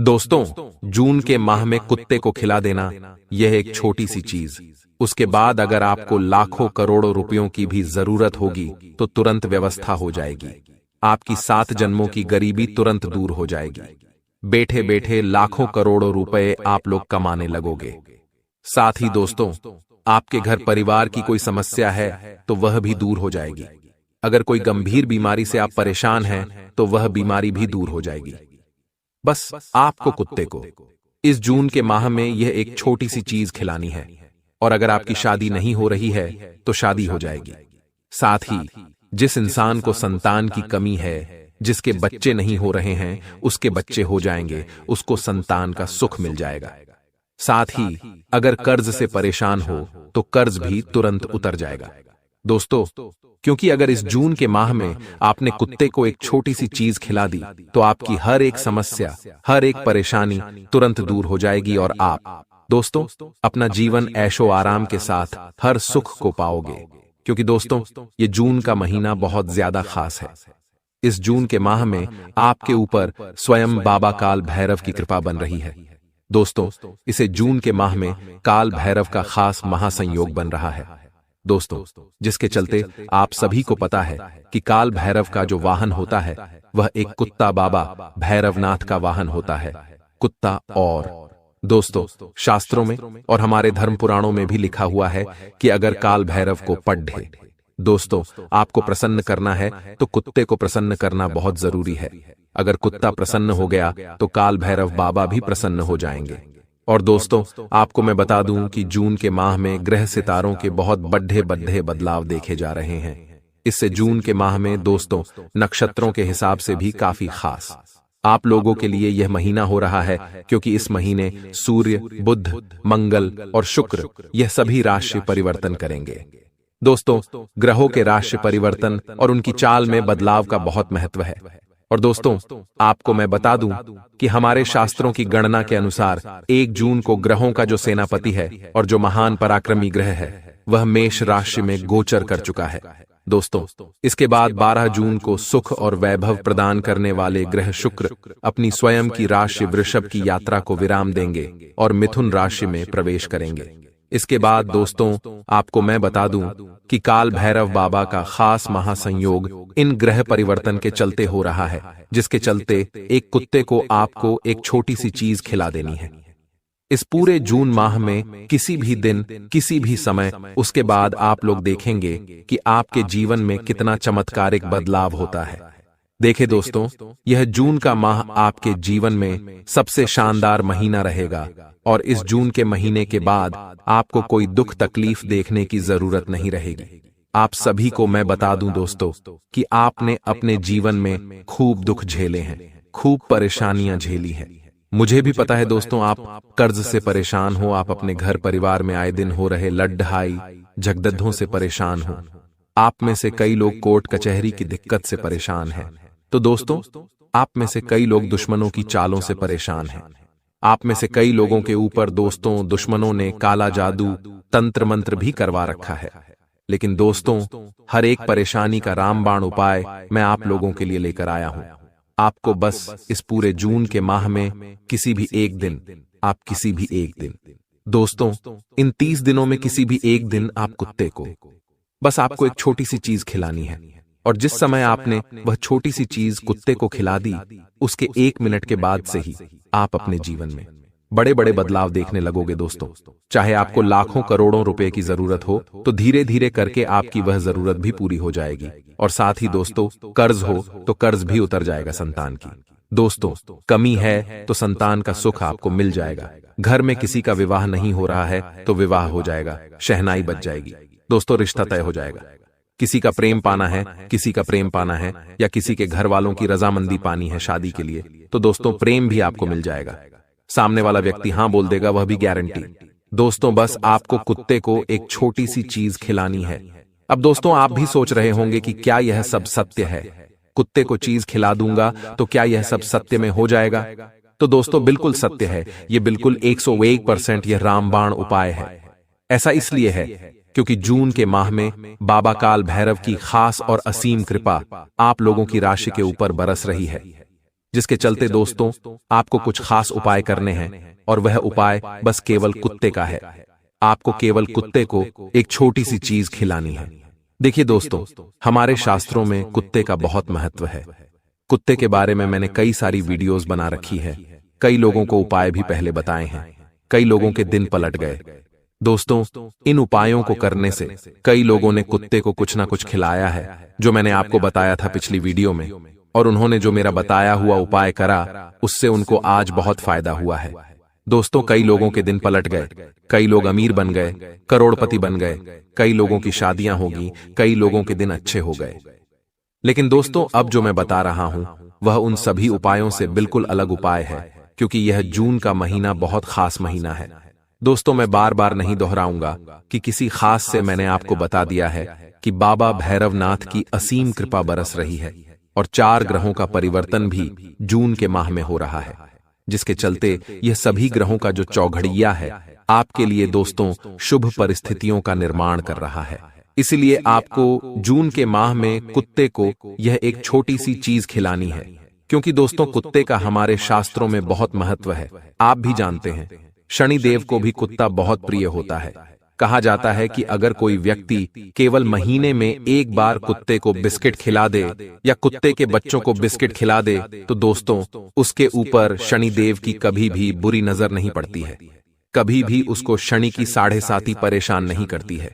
दोस्तों, जून के माह में कुत्ते को खिला देना यह एक छोटी सी चीज, उसके बाद अगर आपको लाखों करोड़ों रुपयों की भी जरूरत होगी तो तुरंत व्यवस्था हो जाएगी। आपकी 7 जन्मों की गरीबी तुरंत दूर हो जाएगी। बैठे बैठे लाखों करोड़ों रुपए आप लोग कमाने लगोगे। साथ ही दोस्तों, आपके घर परिवार की कोई समस्या है तो वह भी दूर हो जाएगी। अगर कोई गंभीर बीमारी से आप परेशान हैं तो वह बीमारी भी दूर हो जाएगी। बस आपको कुत्ते को इस जून के माह में यह एक छोटी सी चीज खिलानी है, और अगर आपकी शादी नहीं हो रही है तो शादी हो जाएगी। साथ ही जिस इंसान को संतान की कमी है, जिसके बच्चे नहीं हो रहे हैं, उसके बच्चे हो जाएंगे, उसको संतान का सुख मिल जाएगा। साथ ही अगर कर्ज से परेशान हो तो कर्ज भी तुरंत उतर जाएगा। दोस्तों, क्योंकि अगर इस जून के माह में आपने कुत्ते को एक छोटी सी चीज खिला दी तो आपकी हर एक समस्या, हर एक परेशानी तुरंत दूर हो जाएगी और आप दोस्तों अपना जीवन ऐशो आराम के साथ हर सुख को पाओगे। क्योंकि दोस्तों, ये जून का महीना बहुत ज्यादा खास है। इस जून के माह में आपके ऊपर स्वयं बाबा काल भैरव की कृपा बन रही है। दोस्तों, इसे जून के माह में काल भैरव का खास महासंयोग बन रहा है। दोस्तों, जिसके चलते आप सभी को पता है कि काल भैरव का जो वाहन होता है वह एक कुत्ता बाबा भैरवनाथ का वाहन होता है, कुत्ता। और दोस्तों, शास्त्रों में और हमारे धर्म पुराणों में भी लिखा हुआ है कि अगर काल भैरव को पढ़े, दोस्तों आपको प्रसन्न करना है तो कुत्ते को प्रसन्न करना बहुत जरूरी है। अगर कुत्ता प्रसन्न हो गया तो काल भैरव बाबा भी प्रसन्न हो जाएंगे। और दोस्तों, आपको मैं बता दूं कि जून के माह में ग्रह सितारों के बहुत बड़े बड़े बदलाव देखे जा रहे हैं। इससे जून के माह में दोस्तों नक्षत्रों के हिसाब से भी काफी खास आप लोगों के लिए यह महीना हो रहा है, क्योंकि इस महीने सूर्य, बुध, मंगल और शुक्र यह सभी राशि परिवर्तन करेंगे। दोस्तों, ग्रहों के राशि परिवर्तन और उनकी चाल में बदलाव का बहुत महत्व है। और दोस्तों, आपको मैं बता दूं कि हमारे शास्त्रों की गणना के अनुसार 1 जून को ग्रहों का जो सेनापति है और जो महान पराक्रमी ग्रह है वह मेष राशि में गोचर कर चुका है। दोस्तों, इसके बाद 12 जून को सुख और वैभव प्रदान करने वाले ग्रह शुक्र अपनी स्वयं की राशि वृषभ की यात्रा को विराम देंगे और मिथुन राशि में प्रवेश करेंगे। इसके बाद दोस्तों, आपको मैं बता दूं कि काल भैरव बाबा का खास महासंयोग इन ग्रह परिवर्तन के चलते हो रहा है, जिसके चलते एक कुत्ते को आपको एक छोटी सी चीज खिला देनी है। इस पूरे जून माह में किसी भी दिन, किसी भी समय, उसके बाद आप लोग देखेंगे कि आपके जीवन में कितना चमत्कारिक बदलाव होता है। देखे दोस्तों, यह जून का माह आपके जीवन में सबसे शानदार महीना रहेगा, और इस जून के महीने के बाद आपको कोई दुख तकलीफ देखने की जरूरत नहीं रहेगी। आप सभी को मैं बता दूं दोस्तों कि आपने अपने जीवन में खूब दुख झेले हैं, खूब परेशानियां झेली हैं। मुझे भी पता है दोस्तों, आप कर्ज से परेशान हो, आप अपने घर परिवार में आए दिन हो रहे लड़ाई झगड़ों से परेशान हो। आप में से कई लोग कोर्ट कचहरी की दिक्कत से परेशान हैं। तो दोस्तों, आप में से कई लोग दुश्मनों की चालों से परेशान हैं। आप में से कई लोगों के ऊपर दोस्तों दुश्मनों ने काला जादू, तंत्र मंत्र भी करवा रखा है। लेकिन दोस्तों, हर एक परेशानी का रामबाण उपाय मैं आप लोगों के लिए लेकर आया हूं। आपको बस इस पूरे जून के माह में किसी भी एक दिन, आप किसी भी एक दिन, दोस्तों इन 30 दिनों में किसी भी एक दिन आप कुत्ते को, बस आपको एक छोटी सी चीज खिलानी है। और जिस समय आपने वह छोटी सी चीज कुत्ते को खिला दी, उसके 1 मिनट के बाद से ही आप अपने जीवन में बड़े बड़े बदलाव देखने लगोगे। दोस्तों, चाहे आपको लाखों करोड़ों रुपए की जरूरत हो तो धीरे धीरे करके आपकी वह जरूरत भी पूरी हो जाएगी। और साथ ही दोस्तों, कर्ज हो तो कर्ज भी उतर जाएगा संतान की। दोस्तों, कमी है तो संतान का सुख आपको मिल जाएगा। घर में किसी का विवाह नहीं हो रहा है तो विवाह हो जाएगा, शहनाई बज जाएगी। दोस्तों, रिश्ता तय हो जाएगा। किसी का प्रेम पाना है, किसी का प्रेम पाना है, या किसी के घर वालों की रजामंदी पानी है शादी के लिए, तो दोस्तों प्रेम भी आपको मिल जाएगा। सामने वाला व्यक्ति हाँ बोल देगा, वह भी गारंटी। दोस्तों, बस आपको कुत्ते को एक छोटी सी चीज खिलानी है। अब दोस्तों, आप भी सोच रहे होंगे कि क्या यह सब सत्य है? कुत्ते को चीज खिला दूंगा तो क्या यह सब सत्य में हो जाएगा? तो दोस्तों, बिल्कुल सत्य है। यह बिल्कुल 101% यह रामबाण उपाय है। ऐसा इसलिए है क्योंकि जून के माह में बाबा काल भैरव की खास और असीम कृपा आप लोगों की राशि के ऊपर बरस रही है। जिसके चलते दोस्तों आपको कुछ खास उपाय करने हैं और वह उपाय बस केवल कुत्ते का है। आपको केवल कुत्ते को एक छोटी सी चीज खिलानी है। देखिए दोस्तों, हमारे शास्त्रों में कुत्ते का बहुत महत्व है। कुत्ते के बारे में मैंने कई सारी वीडियोस बना रखी है। कई लोगों को उपाय भी पहले बताए हैं। कई लोगों के दिन पलट गए। दोस्तों, इन उपायों को करने से कई लोगों ने कुत्ते को कुछ ना कुछ खिलाया है, जो मैंने आपको बताया था पिछली वीडियो में, और उन्होंने जो मेरा बताया हुआ उपाय करा उससे उनको आज बहुत फायदा हुआ है। दोस्तों, कई लोगों के दिन पलट गए, कई लोग अमीर बन गए, करोड़पति बन गए, कई लोगों की शादियां होगी, कई लोगों के दिन अच्छे हो गए। लेकिन दोस्तों, अब जो मैं बता रहा हूं वह उन सभी उपायों से बिल्कुल अलग उपाय है, क्योंकि यह जून का महीना बहुत खास महीना है। दोस्तों, मैं बार बार नहीं दोहराऊंगा कि किसी खास से मैंने आपको बता दिया है कि बाबा भैरवनाथ की असीम कृपा बरस रही है और 4 ग्रहों का परिवर्तन भी जून के माह में हो रहा है, जिसके चलते यह सभी ग्रहों का जो चौघड़िया है आपके लिए दोस्तों शुभ परिस्थितियों का निर्माण कर रहा है। इसलिए आपको जून के माह में कुत्ते को यह एक छोटी सी चीज खिलानी है, क्योंकि दोस्तों कुत्ते का हमारे शास्त्रों में बहुत महत्व है। आप भी जानते हैं, शनिदेव को भी कुत्ता बहुत प्रिय होता है। कहा जाता है कि अगर कोई व्यक्ति केवल महीने में एक बार कुत्ते को बिस्किट खिला दे या कुत्ते के बच्चों को बिस्किट खिला दे तो दोस्तों उसके ऊपर शनिदेव की कभी भी बुरी नजर नहीं पड़ती है। कभी भी उसको शनि की 7.5 परेशान नहीं करती है।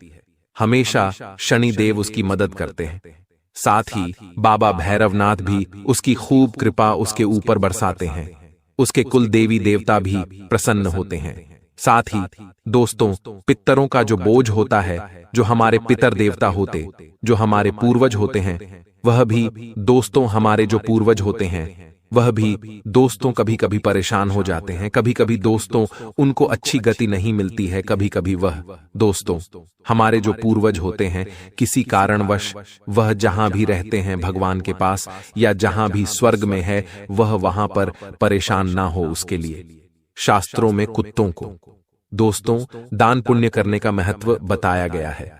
हमेशा शनिदेव उसकी मदद करते हैं। साथ ही बाबा भैरवनाथ भी उसकी खूब कृपा उसके ऊपर बरसाते हैं। उसके कुल देवी देवता भी प्रसन्न होते हैं। साथ ही दोस्तों, पितरों का जो बोझ होता है, जो हमारे पितर देवता होते, जो हमारे पूर्वज होते हैं, वह भी दोस्तों हमारे जो पूर्वज होते हैं वह भी दोस्तों कभी कभी परेशान हो जाते हैं। कभी कभी दोस्तों उनको अच्छी गति नहीं मिलती है। कभी कभी वह दोस्तों हमारे जो पूर्वज होते हैं किसी कारणवश वह जहां भी रहते हैं भगवान के पास या जहां भी स्वर्ग में है वह वहां पर परेशान ना हो, उसके लिए शास्त्रों में कुत्तों को दोस्तों दान पुण्य करने का महत्व बताया गया है।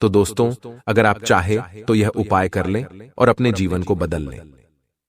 तो दोस्तों अगर आप चाहे तो यह उपाय कर लें और अपने जीवन को बदल लें।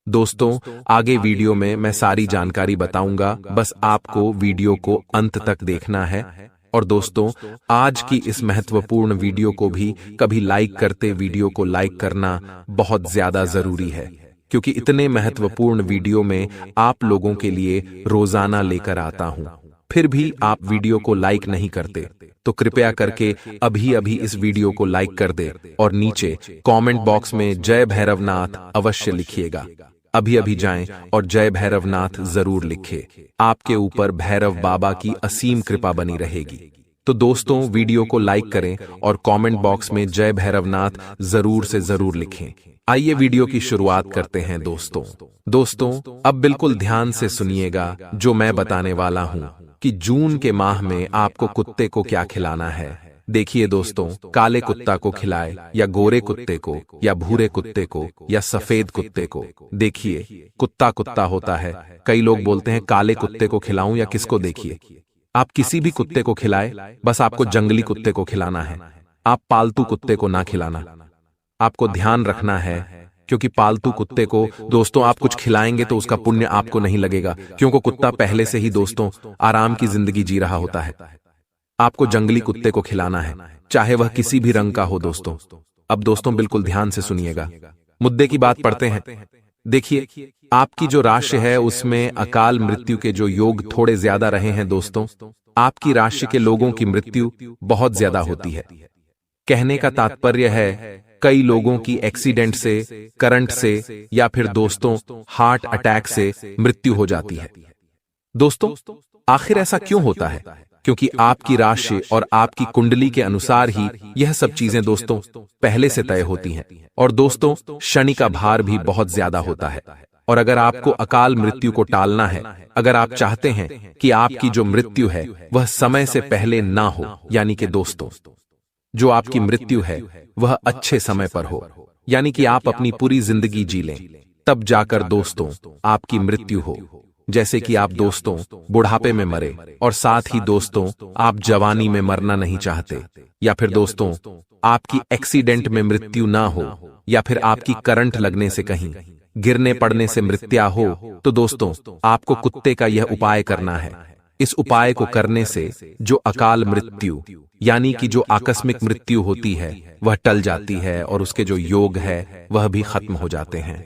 दोस्तों आगे वीडियो में मैं सारी जानकारी बताऊंगा, बस आपको वीडियो को अंत तक देखना है। और दोस्तों आज की इस महत्वपूर्ण वीडियो को भी कभी लाइक करते, वीडियो को लाइक करना बहुत ज्यादा जरूरी है, क्योंकि इतने महत्वपूर्ण वीडियो में आप लोगों के लिए रोजाना लेकर आता हूं। फिर भी आप वीडियो को लाइक नहीं करते तो कृपया करके अभी अभी इस वीडियो को लाइक कर दे और नीचे कमेंट बॉक्स में जय भैरवनाथ अवश्य लिखिएगा। अभी अभी जाएं और जय भैरवनाथ जरूर लिखे। आपके ऊपर भैरव बाबा की असीम कृपा बनी रहेगी। तो दोस्तों वीडियो को लाइक करें और कमेंट बॉक्स में जय भैरवनाथ जरूर से जरूर लिखें। आइए वीडियो की शुरुआत करते हैं दोस्तों अब बिल्कुल ध्यान से सुनिएगा जो मैं बताने वाला हूं कि जून के माह में आपको कुत्ते को क्या खिलाना है। देखिए दोस्तों, काले कुत्ता को खिलाए या गोरे कुत्ते को या भूरे कुत्ते को या सफेद कुत्ते को। देखिए कुत्ता कुत्ता होता है। कई लोग बोलते हैं काले कुत्ते को खिलाऊं या किसको। देखिए आप किसी भी कुत्ते को खिलाए, बस आपको जंगली कुत्ते को खिलाना है। आप पालतू कुत्ते को ना खिलाना। आपको ध्यान रखना है, क्योंकि पालतू कुत्ते को दोस्तों आप कुछ खिलाएंगे तो उसका पुण्य आपको नहीं लगेगा, क्योंकि कुत्ता पहले से ही दोस्तों आराम की जिंदगी जी रहा होता है। आपको जंगली कुत्ते को खिलाना है, चाहे वह किसी भी रंग का हो दोस्तों। अब दोस्तों बिल्कुल ध्यान से सुनिएगा, मुद्दे की बात पढ़ते हैं। देखिए आपकी जो राशि है उसमें अकाल मृत्यु के जो योग थोड़े ज्यादा रहे हैं दोस्तों। आपकी राशि के लोगों की मृत्यु बहुत ज्यादा होती है। कहने का तात्पर्य है कई लोगों की एक्सीडेंट से, करंट से या फिर दोस्तों हार्ट अटैक से मृत्यु हो जाती है। दोस्तों आखिर ऐसा क्यों होता है? क्योंकि आपकी राशि और आपकी कुंडली के अनुसार ही यह सब चीजें दोस्तों पहले से तय होती हैं। और दोस्तों शनि का भार भी बहुत ज्यादा होता है। और अगर आपको अकाल मृत्यु को टालना है, अगर आप चाहते हैं कि आपकी जो मृत्यु है वह समय से पहले ना हो, यानी कि दोस्तों जो आपकी मृत्यु है वह अच्छे समय पर हो, यानी कि आप अपनी पूरी जिंदगी जी लें, तब जाकर दोस्तों आपकी मृत्यु हो। जैसे कि आप दोस्तों बुढ़ापे में मरे और साथ ही दोस्तों आप जवानी में मरना नहीं चाहते, या फिर दोस्तों आपकी एक्सीडेंट में मृत्यु ना हो, या फिर आपकी करंट लगने से कहीं, गिरने पड़ने से मृत्या हो तो दोस्तों आपको कुत्ते का यह उपाय करना है। इस उपाय को करने से जो अकाल मृत्यु यानी कि जो आकस्मिक मृत्यु होती है वह टल जाती है और उसके जो योग है वह भी खत्म हो जाते हैं।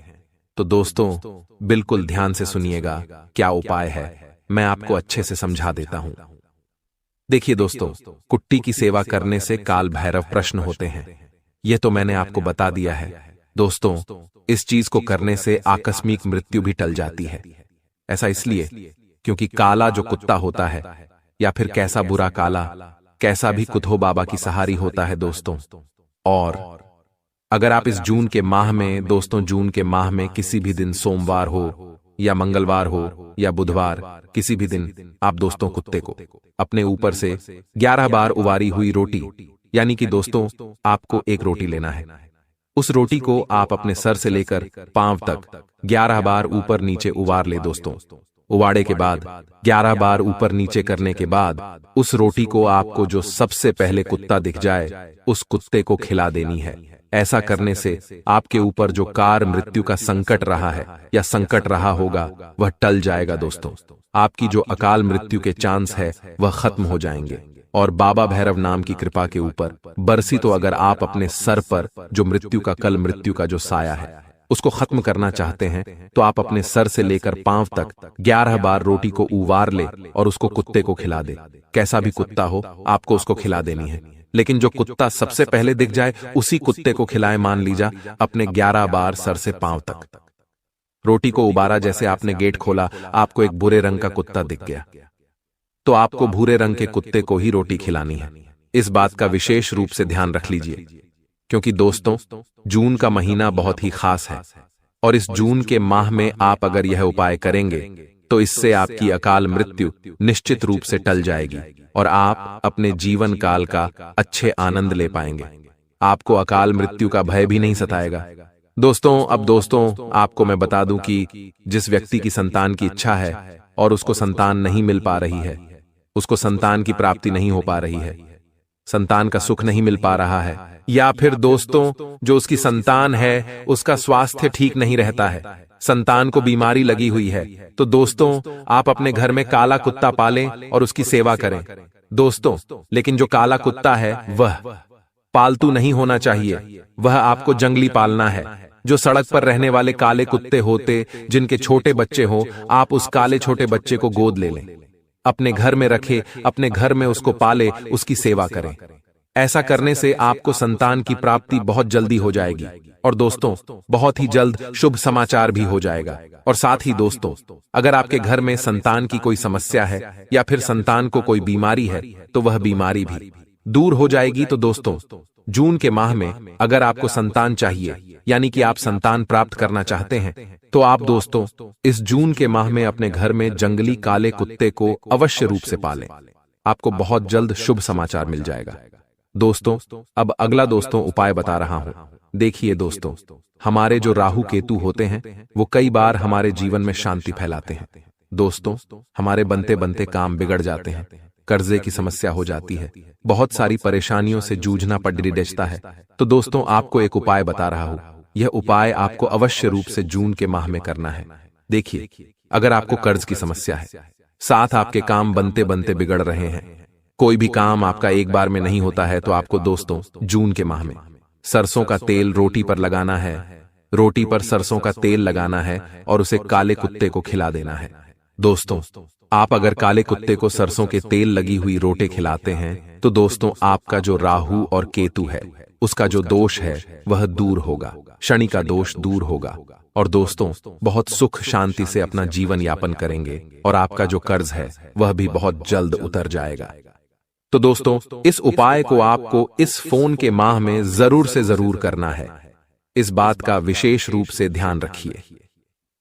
तो दोस्तों बिल्कुल ध्यान से सुनिएगा क्या उपाय है, मैं आपको अच्छे से समझा देता हूं। देखिए दोस्तों, कुट्टी की सेवा करने से काल भैरव प्रश्न होते हैं, यह तो मैंने आपको बता दिया है। दोस्तों इस चीज को करने से आकस्मिक मृत्यु भी टल जाती है। ऐसा इसलिए क्योंकि काला जो कुत्ता होता है या फिर कैसा बुरा काला कैसा भी कुतो बाबा की सहारी होता है दोस्तों। और अगर आप इस जून के माह में दोस्तों जून के माह में किसी भी दिन सोमवार हो या मंगलवार हो या बुधवार किसी भी दिन आप दोस्तों कुत्ते को अपने ऊपर से 11 बार उबारी हुई रोटी यानी कि दोस्तों आपको एक रोटी लेना है। उस रोटी को आप अपने सर से लेकर पांव तक 11 बार ऊपर नीचे उबार ले दोस्तों। उबाड़े के बाद 11 बार ऊपर नीचे करने के बाद उस रोटी को आपको जो सबसे पहले कुत्ता दिख जाए उस कुत्ते को खिला देनी है। ऐसा करने से आपके ऊपर जो कार मृत्यु का संकट रहा है या संकट रहा होगा वह टल जाएगा दोस्तों। आपकी जो अकाल मृत्यु के चांस है वह खत्म हो जाएंगे और बाबा भैरव नाम की कृपा के ऊपर बरसी तो अगर आप अपने सर पर जो मृत्यु का कल मृत्यु का जो साया है उसको खत्म करना चाहते हैं तो आप अपने सर से लेकर पांव तक 11 बार रोटी को उबार ले और उसको कुत्ते को खिला दे। कैसा भी कुत्ता हो आपको उसको खिला देनी है, लेकिन जो कुत्ता सबसे पहले दिख जाए उसी कुत्ते को खिलाए। मान लीजा अपने 11 बार सर से पांव तक रोटी को उबारा, जैसे आपने गेट खोला आपको एक भूरे रंग का कुत्ता दिख गया तो आपको भूरे रंग के कुत्ते को ही रोटी खिलानी है। इस बात का विशेष रूप से ध्यान रख लीजिए क्योंकि दोस्तों जून का महीना बहुत ही खास है और इस जून के माह में आप अगर यह उपाय करेंगे तो इससे आपकी अकाल मृत्यु निश्चित रूप से टल जाएगी और आप अपने जीवन काल का अच्छे आनंद ले पाएंगे। आपको अकाल मृत्यु का भय भी नहीं सताएगा दोस्तों। अब दोस्तों आपको मैं बता दूं कि जिस व्यक्ति की संतान की इच्छा है और उसको संतान नहीं मिल पा रही है, उसको संतान की प्राप्ति नहीं हो पा रही है, संतान का सुख नहीं मिल पा रहा है, या फिर दोस्तों जो उसकी संतान है उसका स्वास्थ्य ठीक नहीं रहता है, संतान को बीमारी लगी हुई है, तो दोस्तों आप अपने घर में काला कुत्ता पालें और उसकी सेवा करें दोस्तों। लेकिन जो काला कुत्ता है वह पालतू नहीं होना चाहिए, वह आपको जंगली पालना है। जो सड़क पर रहने वाले काले कुत्ते होते जिनके छोटे बच्चे हो, आप उस काले छोटे बच्चे को गोद ले लें, अपने घर में रखे, अपने घर में उसको पाले, उसकी सेवा करें। ऐसा करने से आपको संतान की प्राप्ति बहुत जल्दी हो जाएगी और दोस्तों बहुत ही जल्द शुभ समाचार भी हो जाएगा। और साथ ही दोस्तों अगर आपके घर में संतान की कोई समस्या है या फिर संतान को कोई बीमारी है तो वह बीमारी भी दूर हो जाएगी। तो दोस्तों जून के माह में अगर आपको संतान चाहिए यानी कि आप संतान प्राप्त करना चाहते हैं तो आप दोस्तों इस जून के माह में अपने घर में जंगली काले कुत्ते को अवश्य रूप से पालें, आपको बहुत जल्द शुभ समाचार मिल जाएगा। दोस्तों अब अगला दोस्तों उपाय बता रहा हूं। देखिए दोस्तों हमारे जो राहु केतु होते हैं वो कई बार हमारे जीवन में शांति फैलाते हैं दोस्तों। हमारे बनते बनते काम बिगड़ जाते हैं, कर्जे की समस्या हो जाती है, बहुत सारी परेशानियों से जूझना पड़ता है। तो दोस्तों आपको एक उपाय बता रहा हूं, यह उपाय आपको अवश्य रूप से जून के माह में करना है। देखिए अगर आपको कर्ज की समस्या है, साथ आपके काम बनते बनते बिगड़ रहे हैं, कोई भी काम आपका एक बार में नहीं होता है, तो आपको दोस्तों जून के माह में सरसों का तेल रोटी पर लगाना है, रोटी पर सरसों का तेल लगाना है और उसे काले कुत्ते को खिला देना है। दोस्तों आप अगर काले कुत्ते को सरसों के तेल लगी हुई रोटी खिलाते हैं तो दोस्तों आपका जो राहु और केतु है उसका जो दोष है वह दूर होगा, शनि का दोष दूर होगा और दोस्तों बहुत सुख शांति से अपना जीवन यापन करेंगे और आपका जो कर्ज है वह भी बहुत जल्द उतर जाएगा। तो दोस्तों इस उपाय को आपको इस फोन के माह में जरूर से जरूर करना है। इस बात का विशेष रूप से ध्यान रखिए।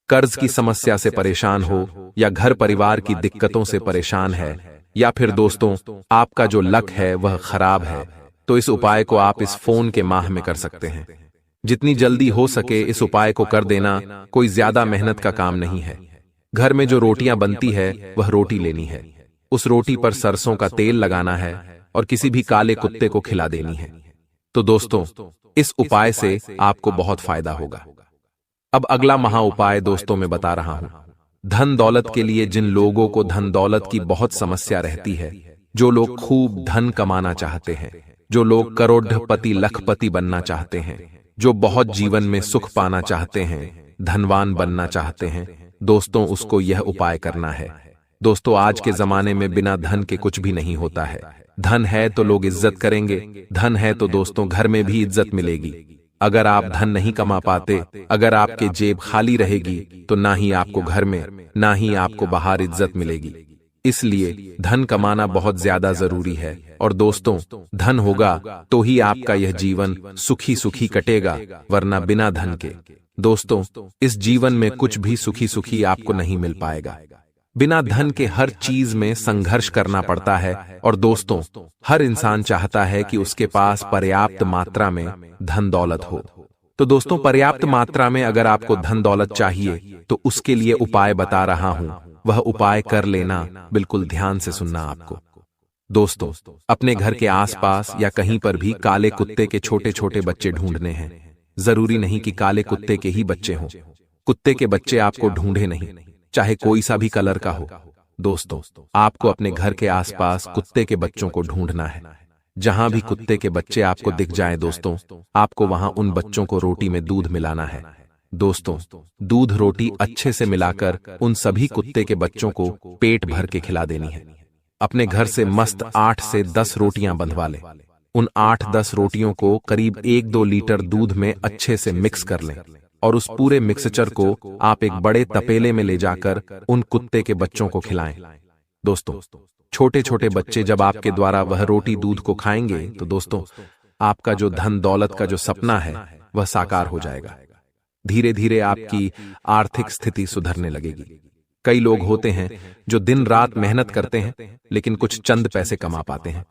कर्ज की समस्या से परेशान हो या घर परिवार की दिक्कतों से परेशान है या फिर दोस्तों आपका जो लक है वह खराब है, तो इस उपाय को आप इस फोन के माह में कर सकते हैं। जितनी जल्दी हो सके इस उपाय को कर देना, कोई ज्यादा मेहनत का काम नहीं है। घर में जो रोटियां बनती है वह रोटी लेनी है, उस रोटी पर सरसों का तेल लगाना है और किसी भी काले कुत्ते को खिला देनी है। तो दोस्तों इस उपाय से आपको बहुत फायदा होगा। अब अगला महा उपाय दोस्तों मैं बता रहा हूं। धन दौलत के लिए जिन लोगों को धन दौलत की बहुत समस्या रहती है, जो लोग खूब धन कमाना चाहते हैं, जो लोग करोड़पति लखपति बनना चाहते हैं, जो बहुत जीवन में सुख पाना चाहते हैं, धनवान बनना चाहते हैं, दोस्तों उसको यह उपाय करना है। दोस्तों आज के जमाने में बिना धन के कुछ भी नहीं होता है। धन है तो लोग इज्जत करेंगे, धन है तो दोस्तों घर में भी इज्जत मिलेगी। अगर आप धन नहीं कमा पाते, अगर आपके जेब खाली रहेगी, तो ना ही आपको घर में ना ही आपको बाहर इज्जत मिलेगी। इसलिए धन कमाना बहुत ज्यादा जरूरी है। और दोस्तों धन होगा तो ही आपका यह जीवन सुखी सुखी कटेगा, वरना बिना धन के दोस्तों इस जीवन में कुछ भी सुखी सुखी आपको नहीं मिल पाएगा। बिना धन के हर चीज में संघर्ष करना पड़ता है। और दोस्तों हर इंसान चाहता है कि उसके पास पर्याप्त मात्रा में धन दौलत हो। तो दोस्तों पर्याप्त मात्रा में अगर आपको धन दौलत चाहिए तो उसके लिए उपाय बता रहा हूं, वह उपाय कर लेना, बिल्कुल ध्यान से सुनना आपको। दोस्तों अपने घर के आसपास या कहीं पर भी काले कुत्ते के छोटे छोटे बच्चे ढूंढने हैं। जरूरी नहीं कि काले कुत्ते के ही बच्चे हों, कुत्ते के बच्चे आपको ढूंढे नहीं, चाहे कोई सा भी कलर का हो। दोस्तों आपको अपने घर के आसपास कुत्ते के बच्चों को ढूंढना है। जहां भी कुत्ते के बच्चे आपको दिख जाएं दोस्तों, आपको वहां उन बच्चों को रोटी में दूध मिलाना है। दोस्तों दूध रोटी अच्छे से मिलाकर उन सभी कुत्ते के बच्चों को पेट भर के खिला देनी है। अपने घर से मस्त 8 से 10 रोटियां बंधवा लें। उन 8-10 रोटियों को करीब 1-2 लीटर दूध में अच्छे से मिक्स कर लें और उस पूरे मिक्सचर को आप एक बड़े तपेले में ले जाकर उन कुत्ते के बच्चों को खिलाएं। दोस्तों छोटे छोटे बच्चे जब आपके द्वारा वह रोटी दूध को खाएंगे तो दोस्तों आपका जो धन दौलत का जो सपना है वह साकार हो जाएगा। धीरे धीरे आपकी आर्थिक स्थिति सुधरने लगेगी। कई लोग होते हैं जो दिन रात मेहनत करते हैं लेकिन कुछ चंद पैसे कमा पाते हैं।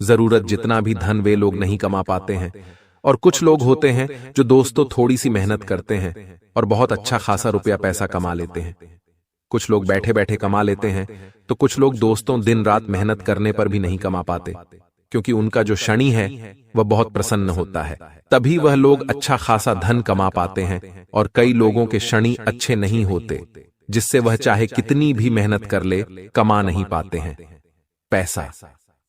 जरूरत जितना भी धन वे लोग नहीं कमा पाते हैं। और कुछ लोग होते हैं जो दोस्तों थोड़ी सी मेहनत करते हैं और बहुत अच्छा खासा रुपया पैसा कमा लेते हैं। कुछ लोग बैठे बैठे कमा लेते हैं तो कुछ लोग दोस्तों दिन रात मेहनत करने पर भी नहीं कमा पाते, क्योंकि उनका जो शनि है वह बहुत प्रसन्न होता है, तभी वह लोग अच्छा खासा धन कमा पाते हैं। और कई लोगों के शनि अच्छे नहीं होते, जिससे वह चाहे कितनी भी मेहनत कर ले कमा नहीं पाते हैं पैसा।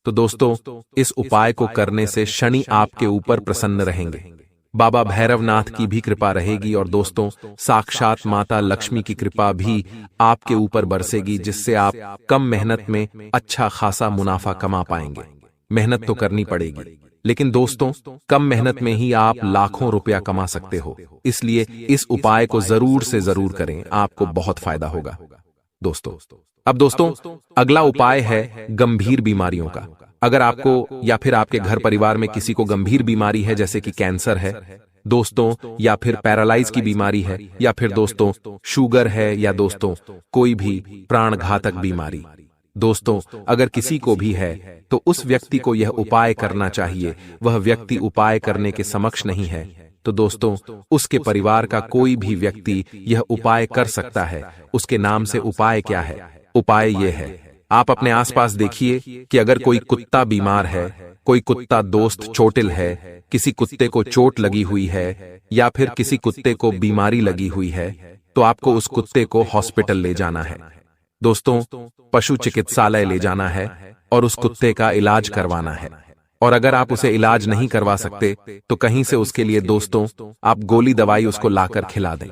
तो दोस्तों इस उपाय को करने से शनि आपके ऊपर प्रसन्न रहेंगे, बाबा भैरवनाथ की भी कृपा रहेगी और दोस्तों साक्षात माता लक्ष्मी की कृपा भी आपके ऊपर बरसेगी, जिससे आप कम मेहनत में अच्छा खासा मुनाफा कमा पाएंगे। मेहनत तो करनी पड़ेगी, लेकिन दोस्तों कम मेहनत में ही आप लाखों रुपया कमा सकते हो। इसलिए इस उपाय को जरूर से जरूर करें, आपको बहुत फायदा होगा। दोस्तों अब दोस्तों अगला उपाय है गंभीर बीमारियों का। अगर आपको या फिर आपके घर परिवार में किसी को गंभीर बीमारी है, जैसे कि कैंसर है दोस्तों, या फिर पैरालाइज की बीमारी है, या फिर दोस्तों शुगर है, या दोस्तों कोई भी प्राणघातक बीमारी, दोस्तों अगर किसी को भी है तो उस व्यक्ति को यह उपाय करना चाहिए। वह व्यक्ति उपाय करने के समक्ष नहीं है तो दोस्तों उसके परिवार का कोई भी व्यक्ति यह उपाय कर सकता है। उसके नाम से उपाय क्या है? उपाय यह है, आप अपने आसपास देखिए कि अगर कोई कुत्ता बीमार है, कोई कुत्ता दोस्त चोटिल है, किसी कुत्ते को चोट लगी हुई है या फिर किसी कुत्ते को बीमारी लगी हुई है, तो आपको उस कुत्ते को हॉस्पिटल ले जाना है। दोस्तों पशु चिकित्सालय ले जाना है और उस कुत्ते का इलाज करवाना है। और अगर आप उसे इलाज नहीं करवा सकते तो कहीं से उसके लिए दोस्तों आप गोली दवाई उसको लाकर खिला दें।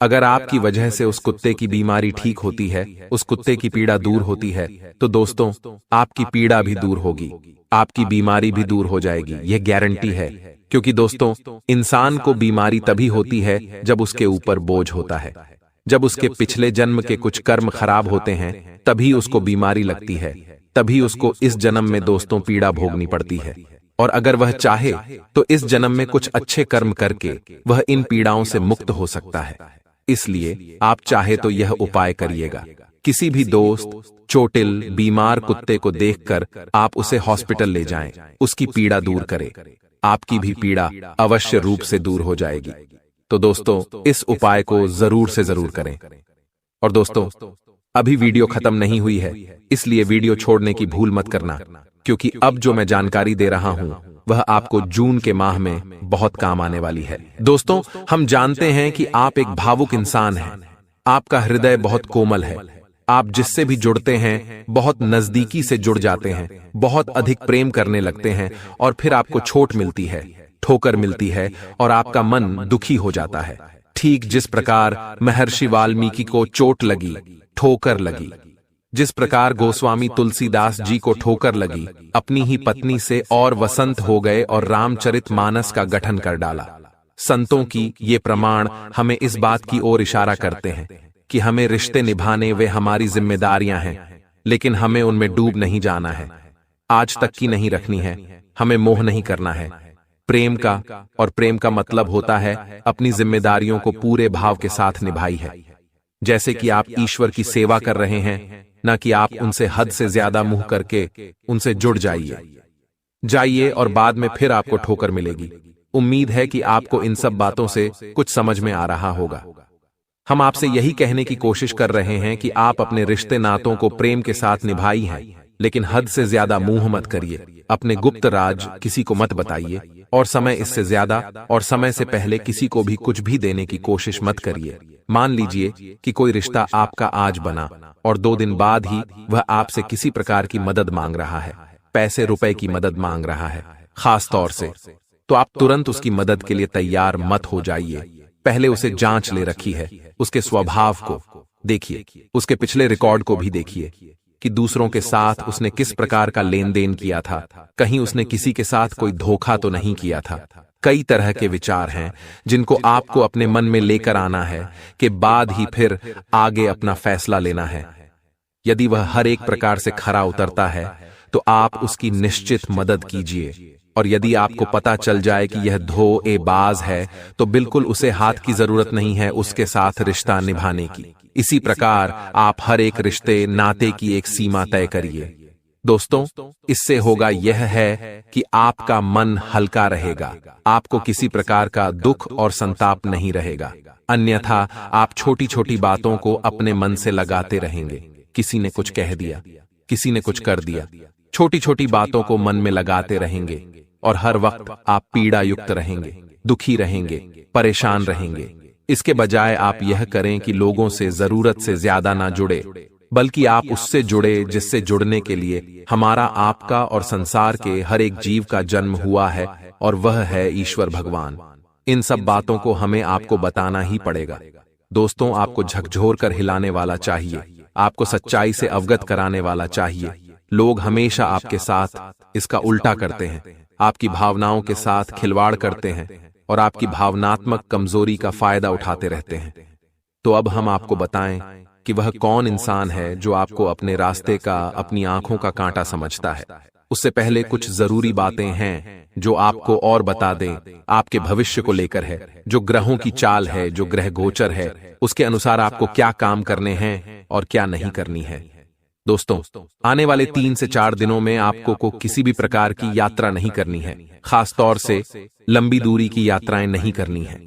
अगर आपकी वजह से उस कुत्ते की बीमारी ठीक होती है, उस कुत्ते की पीड़ा दूर होती है, तो दोस्तों आपकी पीड़ा भी दूर होगी, आपकी बीमारी भी दूर हो जाएगी, यह गारंटी है। क्योंकि दोस्तों इंसान को बीमारी तभी होती है जब उसके ऊपर बोझ होता है, जब उसके पिछले जन्म के कुछ कर्म खराब होते हैं, तभी उसको बीमारी लगती है, तभी उसको इस जन्म में दोस्तों पीड़ा भोगनी पड़ती है। और अगर वह चाहे तो इस जन्म में कुछ अच्छे कर्म करके वह इन पीड़ाओं से मुक्त हो सकता है। इसलिए आप चाहे तो यह उपाय करिएगा। किसी भी दोस्त चोटिल बीमार कुत्ते को देखकर आप उसे हॉस्पिटल ले जाएं, उसकी पीड़ा दूर करें, आपकी भी पीड़ा अवश्य रूप से दूर हो जाएगी। तो दोस्तों इस उपाय को जरूर से जरूर करें। और दोस्तों अभी वीडियो खत्म नहीं हुई है, इसलिए वीडियो छोड़ने की भूल मत करना, क्योंकि अब जो मैं जानकारी दे रहा हूं वह आपको जून के माह में बहुत काम आने वाली है। दोस्तों, हम जानते हैं कि आप एक भावुक इंसान हैं। आपका हृदय बहुत कोमल है। आप जिससे भी जुड़ते हैं बहुत नजदीकी से जुड़ जाते हैं, बहुत अधिक प्रेम करने लगते हैं और फिर आपको चोट मिलती है, ठोकर मिलती है और आपका मन दुखी हो जाता है। ठीक जिस प्रकार महर्षि वाल्मीकि को चोट लगी, ठोकर लगी, जिस प्रकार गोस्वामी तुलसीदास जी को ठोकर लगी, अपनी ही पत्नी से और वसंत हो गए और रामचरितमानस का गठन कर डाला। संतों की ये प्रमाण हमें इस बात की ओर इशारा करते हैं कि हमें रिश्ते निभाने वे हमारी जिम्मेदारियां हैं, लेकिन हमें उनमें डूब नहीं जाना है। आज तक की नहीं रखनी है, हमें मोह नहीं करना है। प्रेम का, और प्रेम का मतलब होता है अपनी जिम्मेदारियों को पूरे भाव के साथ निभाई है। जैसे कि आप ईश्वर की सेवा कर रहे हैं, न कि आप उनसे हद से ज्यादा मुंह करके उनसे जुड़ जाइए और बाद में फिर आपको ठोकर मिलेगी। उम्मीद है कि आपको इन सब बातों से कुछ समझ में आ रहा होगा। हम आपसे यही कहने की कोशिश कर रहे हैं कि आप अपने रिश्ते नातों को प्रेम के साथ निभाई हैं, लेकिन हद से ज्यादा मुंह मत करिए। अपने गुप्त राज किसी को मत बताइए और समय इससे ज्यादा और समय से पहले किसी को भी कुछ भी देने की कोशिश मत करिए। मान लीजिए कि कोई रिश्ता आपका आज बना और 2 दिन बाद ही वह आपसे किसी प्रकार की मदद मांग रहा है, पैसे रुपए की मदद मांग रहा है खास तौर से, तो आप तुरंत उसकी मदद के लिए तैयार मत हो जाइए। पहले उसे जांच ले रखी है, उसके स्वभाव को देखिए, उसके पिछले रिकॉर्ड को भी देखिए कि दूसरों के साथ उसने किस प्रकार का लेन देन किया था, कहीं उसने किसी के साथ कोई धोखा तो नहीं किया था। कई तरह के विचार हैं जिनको आपको अपने मन में लेकर आना है कि बाद ही फिर आगे अपना फैसला लेना है। यदि वह हर एक प्रकार से खरा उतरता है तो आप उसकी निश्चित मदद कीजिए, और यदि आपको पता चल जाए कि यह धोखेबाज है तो बिल्कुल उसे हाथ की जरूरत नहीं है उसके साथ रिश्ता निभाने की। इसी प्रकार आप हर एक रिश्ते नाते की एक सीमा तय करिए। दोस्तों, इससे होगा यह है कि आपका मन हल्का रहेगा, आपको किसी प्रकार का दुख और संताप नहीं रहेगा। अन्यथा आप छोटी छोटी बातों को अपने मन से लगाते रहेंगे। किसी ने कुछ कह दिया, किसी ने कुछ कर दिया, छोटी छोटी बातों को मन में लगाते रहेंगे और हर वक्त आप पीड़ा युक्त रहेंगे, दुखी रहेंगे, परेशान रहेंगे। इसके बजाय आप यह करें कि लोगों से जरूरत से ज्यादा ना जुड़े, बल्कि आप उससे जुड़े जिससे जुड़ने के लिए हमारा, आपका और संसार के हर एक जीव का जन्म हुआ है, और वह है ईश्वर भगवान। इन सब बातों को हमें आपको बताना ही पड़ेगा। दोस्तों, आपको झकझोर कर हिलाने वाला चाहिए, आपको सच्चाई से अवगत कराने वाला चाहिए। लोग हमेशा आपके साथ इसका उल्टा करते हैं, आपकी भावनाओं के साथ खिलवाड़ करते हैं और आपकी भावनात्मक कमजोरी का फायदा उठाते रहते हैं। तो अब हम आपको बताएं कि वह कौन इंसान है जो आपको अपने रास्ते का, अपनी आंखों का कांटा समझता है। उससे पहले कुछ जरूरी बातें हैं जो आपको और बता दें, आपके भविष्य को लेकर है, जो ग्रहों की चाल है, जो ग्रह गोचर है, उसके अनुसार आपको क्या काम करने हैं और क्या नहीं करनी है। दोस्तों, आने वाले 3 से 4 दिनों में आपको को किसी भी प्रकार की यात्रा नहीं करनी है, खास तौर से लंबी दूरी की यात्राएं नहीं करनी है।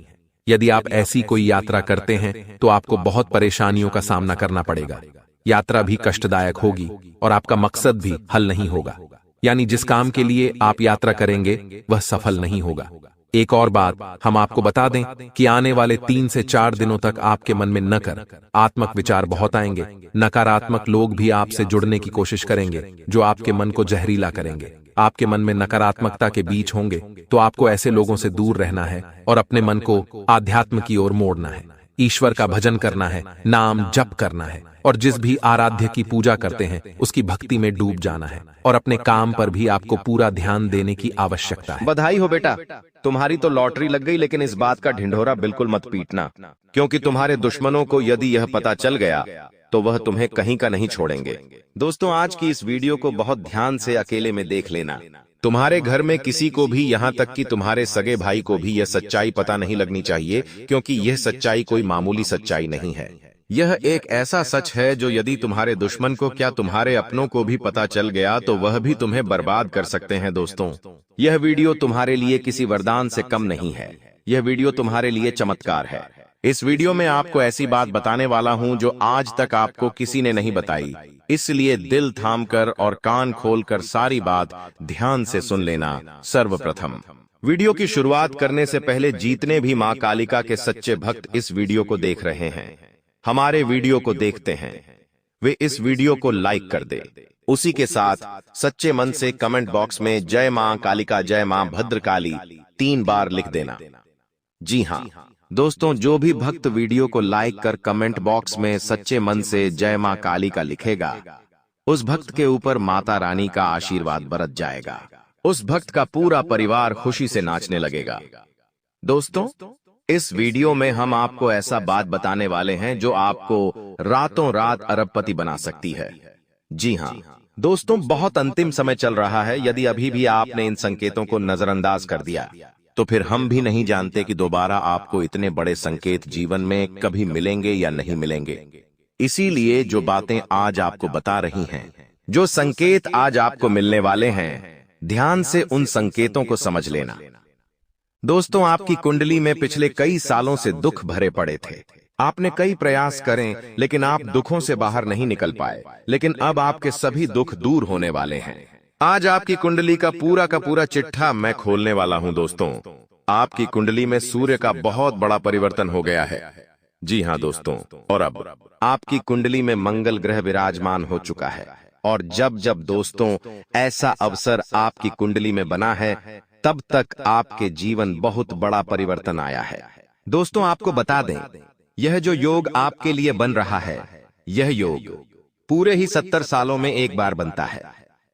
यदि आप ऐसी कोई यात्रा करते हैं तो आपको बहुत परेशानियों का सामना करना पड़ेगा। यात्रा भी कष्टदायक होगी और आपका मकसद भी हल नहीं होगा, यानी जिस काम के लिए आप यात्रा करेंगे वह सफल नहीं होगा। एक और बात हम आपको बता दें कि आने वाले 3 से 4 दिनों तक आपके मन में नकारात्मक विचार बहुत आएंगे। नकारात्मक लोग भी आपसे जुड़ने की कोशिश करेंगे जो आपके मन को जहरीला करेंगे। आपके मन में नकारात्मकता के बीज होंगे तो आपको ऐसे लोगों से दूर रहना है और अपने मन को आध्यात्म की ओर मोड़ना है। ईश्वर का भजन करना है, नाम जप करना है और जिस भी आराध्य की पूजा करते हैं उसकी भक्ति में डूब जाना है और अपने काम पर भी आपको पूरा ध्यान देने की आवश्यकता है। बधाई हो बेटा, तुम्हारी तो लॉटरी लग गई, लेकिन इस बात का ढिंढोरा बिल्कुल मत पीटना, क्योंकि तुम्हारे दुश्मनों को यदि यह पता चल गया तो वह तुम्हें कहीं का नहीं छोड़ेंगे। दोस्तों, आज की इस वीडियो को बहुत ध्यान से अकेले में देख लेना। तुम्हारे घर में किसी को भी, यहाँ तक कि तुम्हारे सगे भाई को भी यह सच्चाई पता नहीं लगनी चाहिए, क्योंकि यह सच्चाई कोई मामूली सच्चाई नहीं है। यह एक ऐसा सच है जो यदि तुम्हारे दुश्मन को, क्या तुम्हारे अपनों को भी पता चल गया तो वह भी तुम्हें बर्बाद कर सकते हैं। दोस्तों, यह वीडियो तुम्हारे लिए किसी वरदान से कम नहीं है, यह वीडियो तुम्हारे लिए चमत्कार है। इस वीडियो में आपको ऐसी बात बताने वाला हूं जो आज तक आपको किसी ने नहीं बताई, इसलिए दिल थामकर और कान खोलकर सारी बात ध्यान से सुन लेना। सर्वप्रथम वीडियो की शुरुआत करने से पहले जितने भी मां कालिका के सच्चे भक्त इस वीडियो को देख रहे हैं, हमारे वीडियो को देखते हैं, वे इस वीडियो को लाइक कर दे। उसी के साथ सच्चे मन से कमेंट बॉक्स में जय मां कालिका, जय मां भद्रकाली 3 बार लिख देना। जी हां दोस्तों, जो भी भक्त वीडियो को लाइक कर कमेंट बॉक्स में सच्चे मन से जय मां कालिका लिखेगा, उस भक्त के ऊपर माता रानी का आशीर्वाद बरस जाएगा। उस भक्त का पूरा परिवार खुशी से नाचने लगेगा। दोस्तों, इस वीडियो में हम आपको ऐसा बात बताने वाले हैं जो आपको रातों रात अरबपति बना सकती है। जी हां दोस्तों, बहुत अंतिम समय चल रहा है। यदि अभी भी आपने इन संकेतों को नजरअंदाज कर दिया तो फिर हम भी नहीं जानते कि दोबारा आपको इतने बड़े संकेत जीवन में कभी मिलेंगे या नहीं मिलेंगे। इसीलिए जो बातें आज आपको बता रही हैं, जो संकेत आज आपको मिलने वाले हैं, ध्यान से उन संकेतों को समझ लेना। दोस्तों, आपकी कुंडली में पिछले कई सालों से दुख भरे पड़े थे। आपने कई प्रयास करें लेकिन आप दुखों से बाहर नहीं निकल पाए, लेकिन अब आपके सभी दुख दूर होने वाले हैं। आज आपकी कुंडली का पूरा चिट्ठा मैं खोलने वाला हूं। दोस्तों, आपकी कुंडली में सूर्य का बहुत बड़ा परिवर्तन हो गया है। जी हां दोस्तों, और अब आपकी कुंडली में मंगल ग्रह विराजमान हो चुका है। और जब जब दोस्तों ऐसा अवसर आपकी कुंडली में बना है, तब तक आपके जीवन बहुत बड़ा परिवर्तन आया है। दोस्तों, आपको बता दें, यह जो योग आपके लिए बन रहा है, यह योग पूरे ही 70 सालों में एक बार बनता है।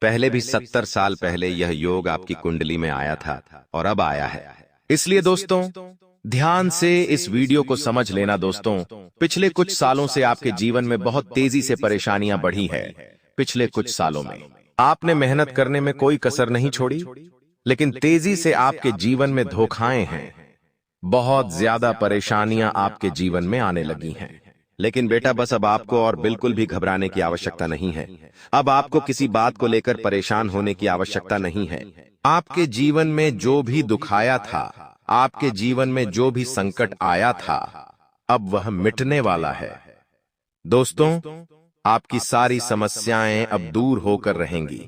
पहले भी 70 साल पहले यह योग आपकी कुंडली में आया था और अब आया है। इसलिए दोस्तों, ध्यान से इस वीडियो को समझ लेना। दोस्तों, पिछले कुछ सालों से आपके जीवन में बहुत तेजी से परेशानियां बढ़ी है। पिछले कुछ सालों में आपने मेहनत करने में कोई कसर नहीं छोड़ी, लेकिन तेजी से आपके जीवन में धोखाएं हैं। बहुत ज्यादा परेशानियां आपके जीवन में आने लगी हैं। लेकिन बेटा, बस अब आपको और बिल्कुल भी घबराने की आवश्यकता नहीं है। अब आपको किसी बात को लेकर परेशान होने की आवश्यकता नहीं है। आपके जीवन में जो भी दुख आया था, आपके जीवन में जो भी संकट आया था, अब वह मिटने वाला है। दोस्तों, आपकी सारी समस्याएं अब दूर होकर रहेंगी।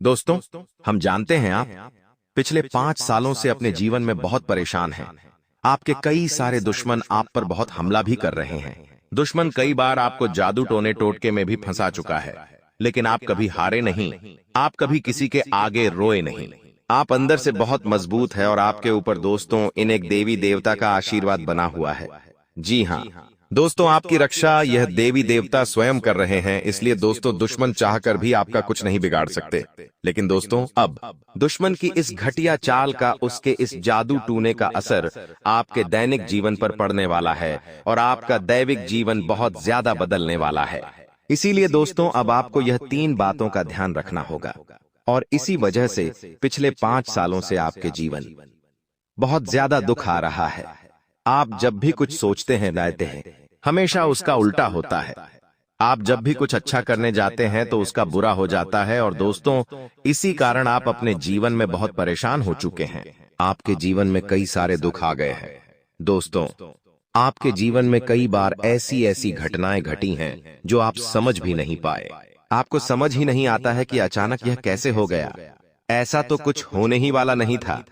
दोस्तों, हम जानते हैं आप पिछले 5 सालों से अपने जीवन में बहुत परेशान हैं। आपके कई सारे दुश्मन आप पर बहुत हमला भी कर रहे हैं। दुश्मन कई बार आपको जादू टोने टोटके में भी फंसा चुका है, लेकिन आप कभी हारे नहीं। आप कभी किसी के आगे रोए नहीं। आप अंदर से बहुत मजबूत है और आपके ऊपर दोस्तों इन एक देवी देवता का आशीर्वाद बना हुआ है। जी हां दोस्तों, आपकी रक्षा यह देवी देवता स्वयं कर रहे हैं। इसलिए दोस्तों, दुश्मन चाहकर भी आपका कुछ नहीं बिगाड़ सकते। लेकिन दोस्तों, अब दुश्मन की इस घटिया चाल का, उसके इस जादू टूने का असर आपके दैनिक जीवन पर पड़ने वाला है और आपका दैविक जीवन बहुत ज्यादा बदलने वाला है। इसीलिए दोस्तों, अब आपको यह 3 बातों का ध्यान रखना होगा। और इसी वजह से पिछले 5 सालों से आपके जीवन बहुत ज्यादा दुख आ रहा है। आप जब भी कुछ सोचते हैं, रहते हैं, हमेशा उसका उल्टा होता है। आप जब भी कुछ अच्छा करने जाते हैं तो उसका बुरा हो जाता है। और दोस्तों, इसी कारण आप अपने जीवन में बहुत परेशान हो चुके हैं। आपके जीवन में कई सारे दुख आ गए हैं। दोस्तों, आपके जीवन में कई बार ऐसी घटनाएं घटी हैं जो आप समझ भी नहीं पाए। आपको समझ ही नहीं आता है कि अचानक यह कैसे हो गया। ऐसा तो कुछ होने ही वाला नहीं था।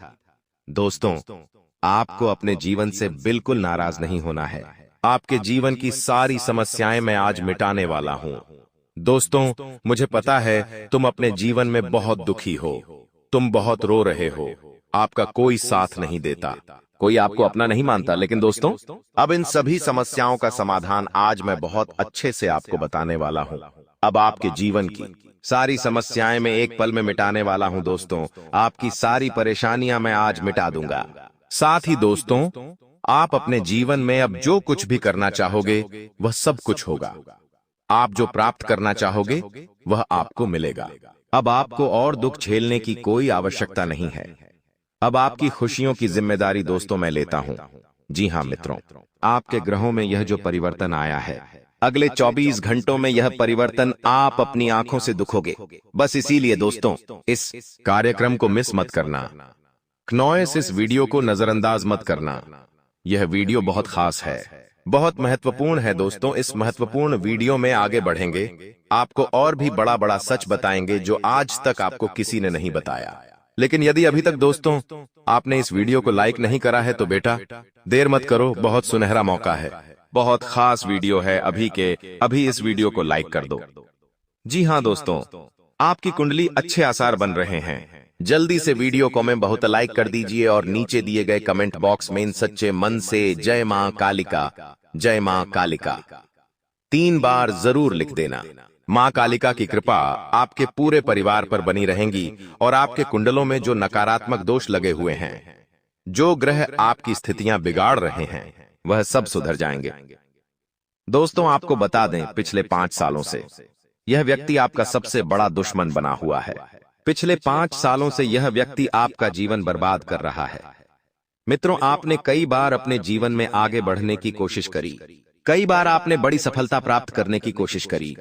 दोस्तों, आपको अपने जीवन से बिल्कुल नाराज नहीं होना है। आपके जीवन की सारी समस्याएं मैं आज मिटाने वाला हूं। दोस्तों, मुझे पता है तुम अपने जीवन में बहुत दुखी हो, तुम बहुत रो रहे हो, आपका कोई साथ नहीं देता, कोई आपको अपना नहीं मानता। लेकिन दोस्तों, अब इन सभी समस्याओं का समाधान आज मैं बहुत अच्छे से आपको बताने वाला हूं। अब आपके जीवन की सारी समस्याएं मैं एक पल में मिटाने वाला हूं। दोस्तों, आपकी सारी परेशानियां मैं आज मिटा दूंगा। साथ ही दोस्तों, आप अपने जीवन में अब जो कुछ भी करना चाहोगे वह सब कुछ होगा। आप जो प्राप्त करना चाहोगे वह आपको मिलेगा। अब आपको और दुख झेलने की कोई आवश्यकता नहीं है। अब आपकी खुशियों की जिम्मेदारी दोस्तों मैं लेता हूं। जी हां मित्रों, आपके ग्रहों में यह जो परिवर्तन आया है, अगले 24 घंटों में यह परिवर्तन आप अपनी आंखों से दुखोगे। बस इसीलिए दोस्तों, इस कार्यक्रम को मिस मत करना। क्नौएस इस वीडियो को नजरअंदाज मत करना। यह वीडियो बहुत खास है, बहुत महत्वपूर्ण है दोस्तों। इस महत्वपूर्ण वीडियो में आगे बढ़ेंगे, आपको और भी बड़ा बड़ा सच बताएंगे जो आज तक आपको किसी ने नहीं बताया। लेकिन यदि अभी तक दोस्तों आपने इस वीडियो को लाइक नहीं करा है तो बेटा देर मत करो, बहुत सुनहरा मौका है, बहुत खास वीडियो है, अभी के अभी इस वीडियो को लाइक कर दो। जी हाँ दोस्तों, आपकी कुंडली अच्छे आसार बन रहे हैं। जल्दी से वीडियो को में बहुत लाइक कर दीजिए और नीचे दिए गए कमेंट बॉक्स में इन सच्चे मन से जय मां कालिका, जय मां कालिका 3 बार जरूर लिख देना। मां कालिका की कृपा आपके पूरे परिवार पर बनी रहेंगी और आपके कुंडलों में जो नकारात्मक दोष लगे हुए हैं, जो ग्रह आपकी स्थितियां बिगाड़ रहे हैं, वह सब सुधर जाएंगे। दोस्तों आपको बता दें, पिछले 5 सालों से यह व्यक्ति आपका सबसे बड़ा दुश्मन बना हुआ है। पिछले 5 सालों से यह व्यक्ति आपका जीवन बर्बाद कर रहा है। मित्रों, आपने कई बार अपने जीवन में आगे बढ़ने की कोशिश करी, कई बार आपने बड़ी सफलता प्राप्त करने की कोशिश करी,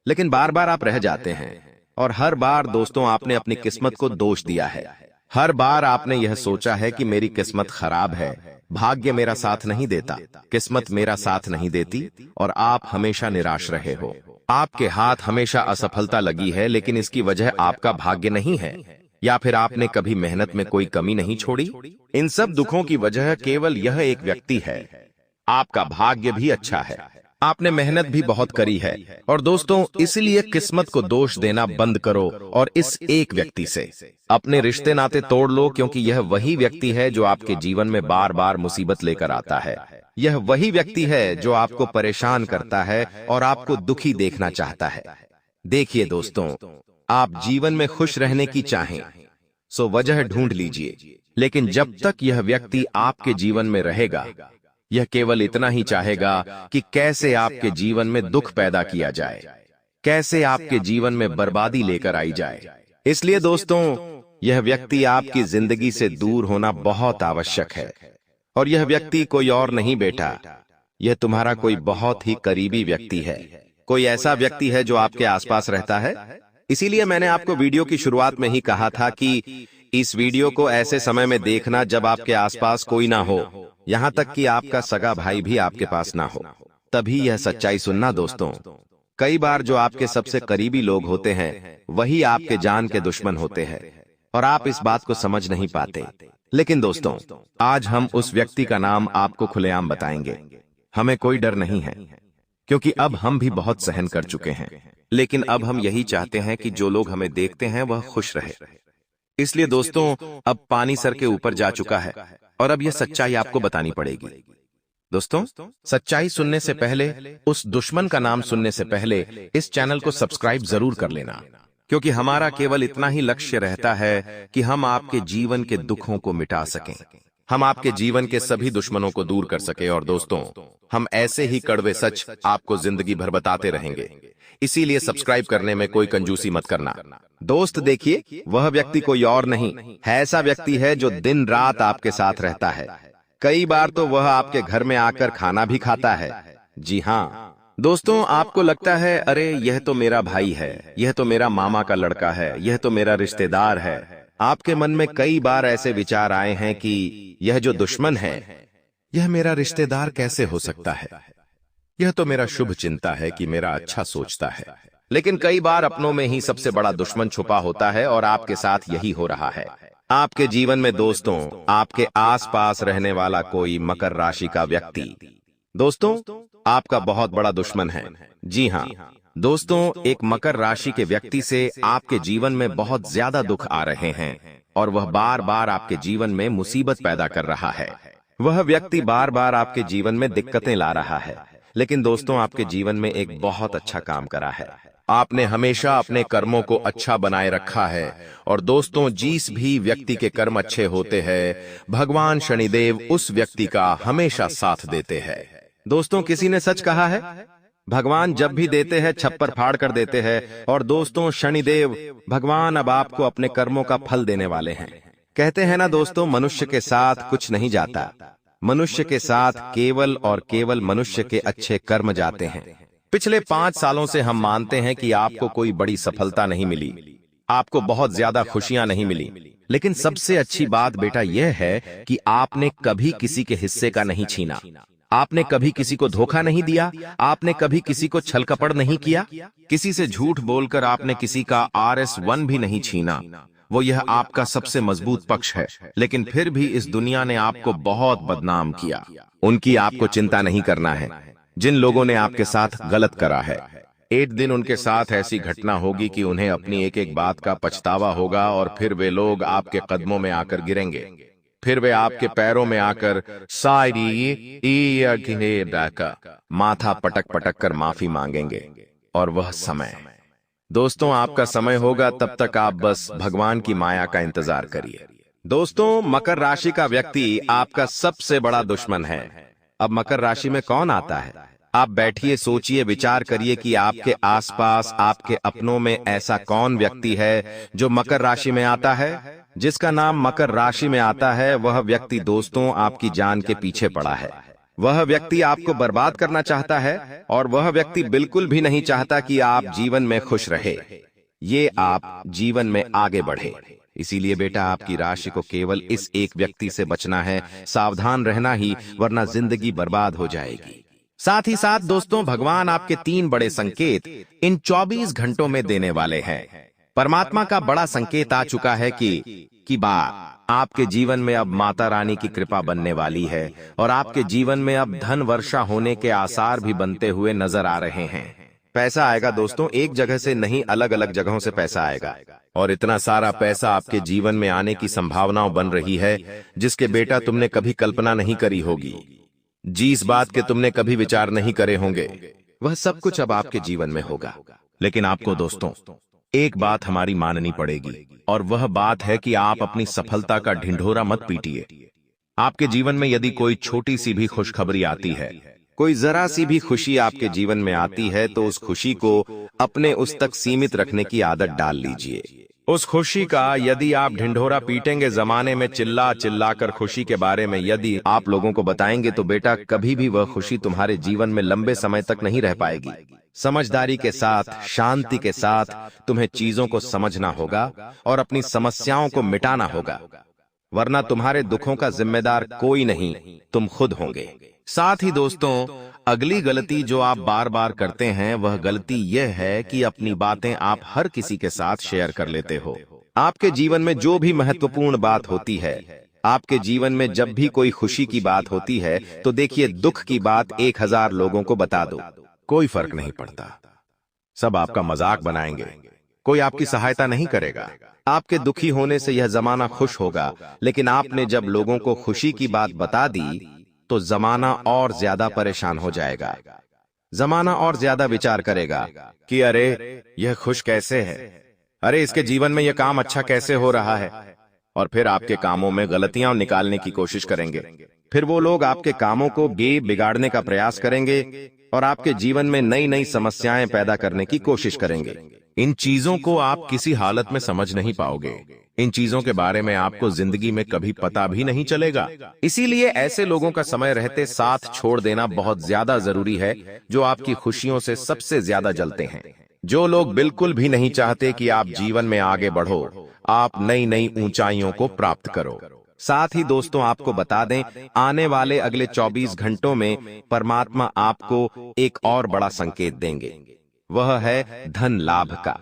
लेकिन बार बार आप रह जाते हैं। और हर बार दोस्तों आपने अपनी किस्मत को दोष दिया है। हर बार आपने यह सोचा है कि मेरी किस्मत खराब है, भाग्य मेरा साथ नहीं देता, किस्मत मेरा साथ नहीं देती, और आप हमेशा निराश रहे हो। आपके हाथ हमेशा असफलता लगी है, लेकिन इसकी वजह आपका भाग्य नहीं है, या फिर आपने कभी मेहनत में कोई कमी नहीं छोड़ी। इन सब दुखों की वजह केवल यह एक व्यक्ति है। आपका भाग्य भी अच्छा है, आपने मेहनत भी बहुत करी है। और दोस्तों इसलिए किस्मत को दोष देना बंद करो और इस एक व्यक्ति से अपने रिश्ते नाते तोड़ लो, क्योंकि यह वही व्यक्ति है जो आपके जीवन में बार बार मुसीबत लेकर आता है। यह वही व्यक्ति है जो आपको परेशान करता है और आपको दुखी देखना चाहता है। देखिए दोस्तों, आप जीवन में खुश रहने की चाहें सो वजह ढूंढ लीजिए, लेकिन जब तक यह व्यक्ति आपके जीवन में रहेगा, यह केवल इतना ही चाहेगा कि कैसे आपके जीवन में दुख पैदा किया जाए, कैसे आपके जीवन में बर्बादी लेकर आई जाए। इसलिए दोस्तों यह व्यक्ति आपकी जिंदगी से दूर होना बहुत आवश्यक है। और यह व्यक्ति कोई और नहीं बेटा, यह तुम्हारा कोई बहुत ही करीबी व्यक्ति है, कोई ऐसा व्यक्ति है जो आपके आसपास रहता है। इसीलिए मैंने आपको वीडियो की शुरुआत में ही कहा था कि इस वीडियो को ऐसे समय में देखना जब आपके आसपास कोई ना हो, यहाँ तक कि आपका सगा भाई भी आपके पास ना हो, तभी यह सच्चाई सुनना दोस्तों। कई बार जो आपके सबसे करीबी लोग होते हैं वही आपके जान के दुश्मन होते हैं, और आप इस बात को समझ नहीं पाते। लेकिन दोस्तों आज हम उस व्यक्ति का नाम आपको खुलेआम बताएंगे। हमें कोई डर नहीं है, क्योंकि अब हम भी बहुत सहन कर चुके हैं। लेकिन अब हम यही चाहते हैं कि जो लोग हमें देखते हैं वह खुश रहे। इसलिए दोस्तों अब पानी सर के ऊपर जा चुका है और अब यह सच्चाई आपको बतानी पड़ेगी। दोस्तों सच्चाई सुनने से पहले, उस दुश्मन का नाम सुनने से पहले इस चैनल को सब्सक्राइब जरूर कर लेना, क्योंकि हमारा केवल इतना ही लक्ष्य रहता है कि हम आपके जीवन के दुखों को मिटा सकें, हम आपके जीवन के सभी दुश्मनों को दूर कर सके। और दोस्तों हम ऐसे ही कड़वे सच आपको जिंदगी भर बताते रहेंगे, इसीलिए सब्सक्राइब करने में कोई कंजूसी मत करना। दोस्त देखिए, वह व्यक्ति कोई और नहीं है, ऐसा व्यक्ति है जो दिन रात आपके साथ रहता है। कई बार तो वह आपके घर में आकर खाना भी खाता है। जी हाँ दोस्तों, आपको लगता है अरे यह तो मेरा भाई है, यह तो मेरा मामा का लड़का है, यह तो मेरा रिश्तेदार है। आपके मन में कई बार ऐसे विचार आए हैं कि यह जो दुश्मन है यह मेरा रिश्तेदार कैसे हो सकता है, यह तो मेरा शुभ चिंता है कि मेरा अच्छा सोचता है। लेकिन कई बार अपनों में ही सबसे बड़ा दुश्मन छुपा होता है और आपके साथ यही हो रहा है। आपके जीवन में दोस्तों आपके आसपास रहने वाला कोई मकर राशि का व्यक्ति दोस्तों आपका बहुत बड़ा दुश्मन है। जी हाँ दोस्तों, एक मकर राशि के व्यक्ति से आपके जीवन में बहुत ज्यादा दुख आ रहे हैं और वह बार बार आपके जीवन में मुसीबत पैदा कर रहा है। वह व्यक्ति बार बार आपके जीवन में दिक्कतें ला रहा है, लेकिन दोस्तों आपके जीवन में एक बहुत अच्छा काम करा है। आपने हमेशा अपने कर्मों को अच्छा बनाए रखा है। और दोस्तों जिस भी व्यक्ति के कर्म अच्छे होते हैं, भगवान शनिदेव उस व्यक्ति का हमेशा साथ देते हैं। दोस्तों किसी ने सच कहा है, भगवान जब भी देते हैं छप्पर फाड़ कर देते हैं। और दोस्तों शनिदेव भगवान अब आपको अपने कर्मों का फल देने वाले हैं। कहते हैं ना दोस्तों, मनुष्य के साथ कुछ नहीं जाता, मनुष्य के साथ केवल और केवल मनुष्य के अच्छे कर्म जाते हैं। पिछले 5 सालों से हम मानते हैं कि आपको कोई बड़ी सफलता नहीं मिली, आपको बहुत ज्यादा खुशियां नहीं मिली, लेकिन सबसे अच्छी बात बेटा यह है कि आपने कभी किसी के हिस्से का नहीं छीना, आपने कभी किसी को धोखा नहीं दिया, आपने कभी किसी को छलकपट नहीं किया, किसी से झूठ बोलकर आपने किसी का RS1 भी नहीं छीना। वो यह आपका सबसे मजबूत पक्ष है, लेकिन फिर भी इस दुनिया ने आपको बहुत बदनाम किया। उनकी आपको चिंता नहीं करना है। जिन लोगों ने आपके साथ गलत करा है, एक दिन उनके साथ ऐसी घटना होगी कि उन्हें अपनी एक एक बात का पछतावा होगा और फिर वे लोग आपके कदमों में आकर गिरेंगे, फिर वे आपके पैरों में आकर माथा पटक पटक कर माफी मांगेंगे। और वह समय दोस्तों आपका समय होगा, तब तक आप बस भगवान की माया का इंतजार करिए। दोस्तों मकर राशि का व्यक्ति आपका सबसे बड़ा दुश्मन है। अब मकर राशि में कौन आता है? आप बैठिए, सोचिए, विचार करिए कि आपके आसपास आपके अपनों में ऐसा कौन व्यक्ति है जो मकर राशि में आता है। जिसका नाम मकर राशि में आता है वह व्यक्ति दोस्तों आपकी जान के पीछे पड़ा है। वह व्यक्ति आपको बर्बाद करना चाहता है और वह व्यक्ति बिल्कुल भी नहीं चाहता कि आप जीवन में खुश रहे, ये आप जीवन में आगे बढ़े। इसीलिए बेटा आपकी राशि को केवल इस एक व्यक्ति से बचना है, सावधान रहना ही, वरना जिंदगी बर्बाद हो जाएगी। साथ ही साथ दोस्तों भगवान आपके 3 बड़े संकेत इन 24 घंटों में देने वाले हैं। परमात्मा का बड़ा संकेत आ चुका है कि आपके जीवन में अब माता रानी की कृपा बनने वाली है और आपके जीवन में अब धन वर्षा होने के आसार भी बनते हुए नजर आ रहे हैं। पैसा आएगा दोस्तों, एक जगह से नहीं, अलग अलग जगहों से पैसा आएगा और इतना सारा पैसा आपके जीवन में आने की संभावनाएं बन रही है जिसके बेटा तुमने कभी कल्पना नहीं करी होगी। जिस बात के तुमने कभी विचार नहीं करे होंगे वह सब कुछ अब आपके जीवन में होगा। लेकिन आपको दोस्तों एक बात हमारी माननी पड़ेगी और वह बात है कि आप अपनी सफलता का ढिंढोरा मत पीटिए। आपके जीवन में यदि कोई छोटी सी भी खुशखबरी आती है, कोई जरा सी भी खुशी आपके जीवन में आती है, तो उस खुशी को अपने उस तक सीमित रखने की आदत डाल लीजिए। उस खुशी का यदि आप ढिंढोरा पीटेंगे, जमाने में चिल्ला चिल्ला कर खुशी के बारे में यदि आप लोगों को बताएंगे, तो बेटा कभी भी वह खुशी तुम्हारे जीवन में लंबे समय तक नहीं रह पाएगी। समझदारी के साथ, शांति के साथ तुम्हें चीजों को समझना होगा और अपनी समस्याओं को मिटाना होगा, वरना तुम्हारे दुखों का जिम्मेदार कोई नहीं, तुम खुद होंगे। साथ ही दोस्तों अगली गलती जो आप बार बार करते हैं वह गलती यह है कि अपनी बातें आप हर किसी के साथ शेयर कर लेते हो। आपके जीवन में जो भी महत्वपूर्ण बात होती है, आपके जीवन में जब भी कोई खुशी की बात होती है, तो देखिए दुख की बात 1000 लोगों को बता दो, कोई फर्क नहीं पड़ता। सब आपका मजाक बनाएंगे, कोई आपकी सहायता नहीं करेगा। आपके दुखी होने से यह जमाना खुश होगा, लेकिन आपने जब लोगों को खुशी की बात बता दी तो जमाना और ज्यादा परेशान हो जाएगा। जमाना और ज्यादा विचार करेगा कि अरे यह खुश कैसे है, अरे इसके जीवन में यह काम अच्छा कैसे हो रहा है, और फिर आपके कामों में गलतियां निकालने की कोशिश करेंगे। फिर वो लोग आपके कामों को बिगाड़ने का प्रयास करेंगे और आपके जीवन में नई नई समस्याएं पैदा करने की कोशिश करेंगे। इन चीजों को आप किसी हालत में समझ नहीं पाओगे। इन चीजों के बारे में आपको जिंदगी में कभी पता भी नहीं चलेगा। इसीलिए ऐसे लोगों का समय रहते साथ छोड़ देना बहुत ज्यादा जरूरी है, जो आपकी खुशियों से सबसे ज्यादा जलते हैं। जो लोग बिल्कुल भी नहीं चाहते कि आप जीवन में आगे बढ़ो, आप नई नई ऊंचाइयों को प्राप्त करो। साथ ही दोस्तों आपको बता दें, आने वाले अगले 24 घंटों में परमात्मा आपको एक और बड़ा संकेत देंगे, वह है धन लाभ का।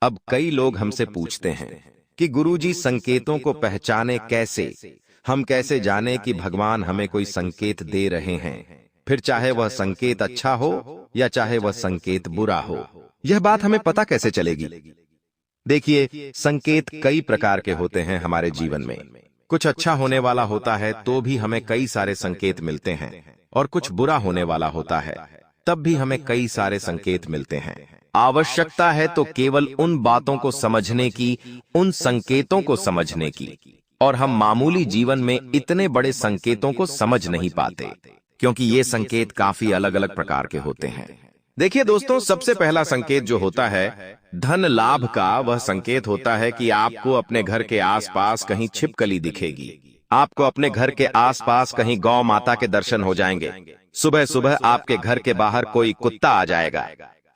अब कई लोग हमसे पूछते हैं कि गुरुजी संकेतों को पहचाने कैसे, हम कैसे जाने कि भगवान हमें कोई संकेत दे रहे हैं, फिर चाहे वह संकेत अच्छा हो या चाहे वह संकेत बुरा हो, यह बात हमें पता कैसे चलेगी? देखिए संकेत कई प्रकार के होते हैं हमारे जीवन में। कुछ अच्छा होने वाला होता है तो भी हमें कई सारे संकेत मिलते हैं, और कुछ बुरा होने वाला होता है तब भी हमें कई सारे संकेत मिलते हैं। आवश्यकता है तो केवल उन बातों को समझने की, उन संकेतों को समझने की, और हम मामूली जीवन में इतने बड़े संकेतों को समझ नहीं पाते, क्योंकि ये संकेत काफी अलग अलग प्रकार के होते हैं। देखिए दोस्तों, सबसे पहला संकेत जो होता है धन लाभ का, वह संकेत होता है कि आपको अपने घर के आसपास कहीं छिपकली दिखेगी, आपको अपने घर के आसपास कहीं गौ माता के दर्शन हो जाएंगे, सुबह सुबह आपके घर के बाहर कोई कुत्ता आ जाएगा,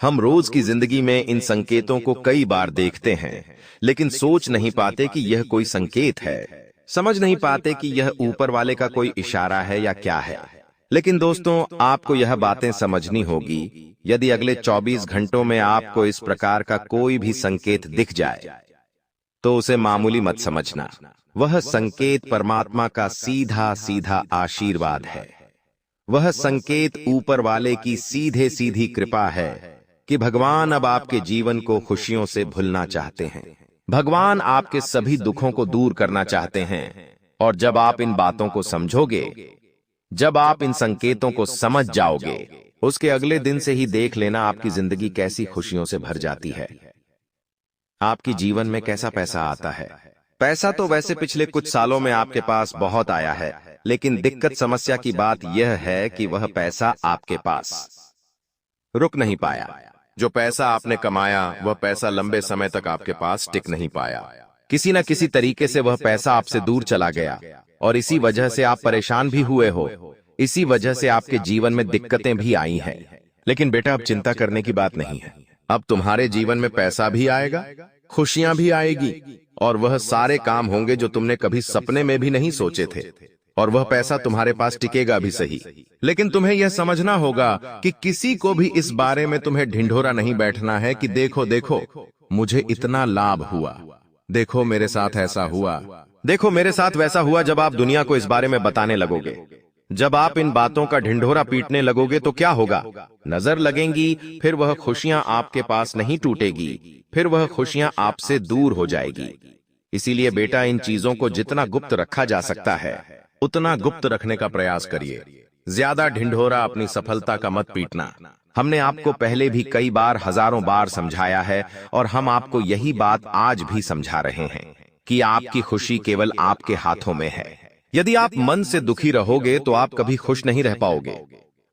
हम रोज की जिंदगी में इन संकेतों को कई बार देखते हैं, लेकिन सोच नहीं पाते कि यह कोई संकेत है, समझ नहीं पाते कि यह ऊपर वाले का कोई इशारा है या क्या है। लेकिन दोस्तों, आपको यह बातें समझनी होगी। यदि अगले 24 घंटों में आपको इस प्रकार का कोई भी संकेत दिख जाए, तो उसे मामूली मत समझना। वह संकेत परमात्मा का सीधा सीधा आशीर्वाद है। वह संकेत ऊपर वाले की सीधे सीधी कृपा है कि भगवान अब आपके जीवन को खुशियों से भुलना चाहते हैं। भगवान आपके सभी दुखों को दूर करना चाहते हैं। और जब आप इन बातों को समझोगे, जब आप इन संकेतों को समझ जाओगे, उसके अगले दिन से ही देख लेना आपकी जिंदगी कैसी खुशियों से भर जाती है। आपकी जीवन में कैसा पैसा आता है। पैसा तो वैसे पिछले कुछ सालों में आपके पास बहुत आया है, लेकिन दिक्कत समस्या की बात यह है कि वह पैसा आपके पास रुक नहीं पाया। जो पैसा आपने कमाया, वह पैसा लंबे समय तक आपके पास टिक नहीं पाया। किसी न किसी तरीके से वह पैसा आपसे दूर चला गया और इसी वजह से आप परेशान भी हुए हो। इसी वजह से आपके जीवन में दिक्कतें भी आई हैं। लेकिन बेटा, अब चिंता करने की बात नहीं है। अब तुम्हारे जीवन में पैसा भी आएगा, खुशियां भी आएगी, और वह सारे काम होंगे जो तुमने कभी सपने में भी नहीं सोचे थे। और वह पैसा तुम्हारे पास टिकेगा भी सही, लेकिन तुम्हें यह समझना होगा कि किसी को भी इस बारे में तुम्हें ढिंढोरा नहीं बैठना है कि देखो देखो मुझे इतना लाभ हुआ, देखो मेरे साथ ऐसा हुआ, देखो मेरे साथ वैसा हुआ। जब आप दुनिया को इस बारे में बताने लगोगे, जब आप इन बातों का ढिंढोरा पीटने लगोगे, तो क्या होगा? नजर लगेंगी, फिर वह खुशियां आपके पास नहीं टूटेगी, फिर वह खुशियां आपसे दूर हो जाएगी। इसीलिए बेटा, इन चीजों को जितना गुप्त रखा जा सकता है उतना गुप्त रखने का प्रयास करिए। ज्यादा ढिंढोरा अपनी सफलता का मत पीटना। हमने आपको पहले भी कई बार, हजारों बार समझाया है, और हम आपको यही बात आज भी समझा रहे हैं कि आपकी खुशी केवल आपके हाथों में है। यदि आप मन से दुखी रहोगे तो आप कभी खुश नहीं रह पाओगे।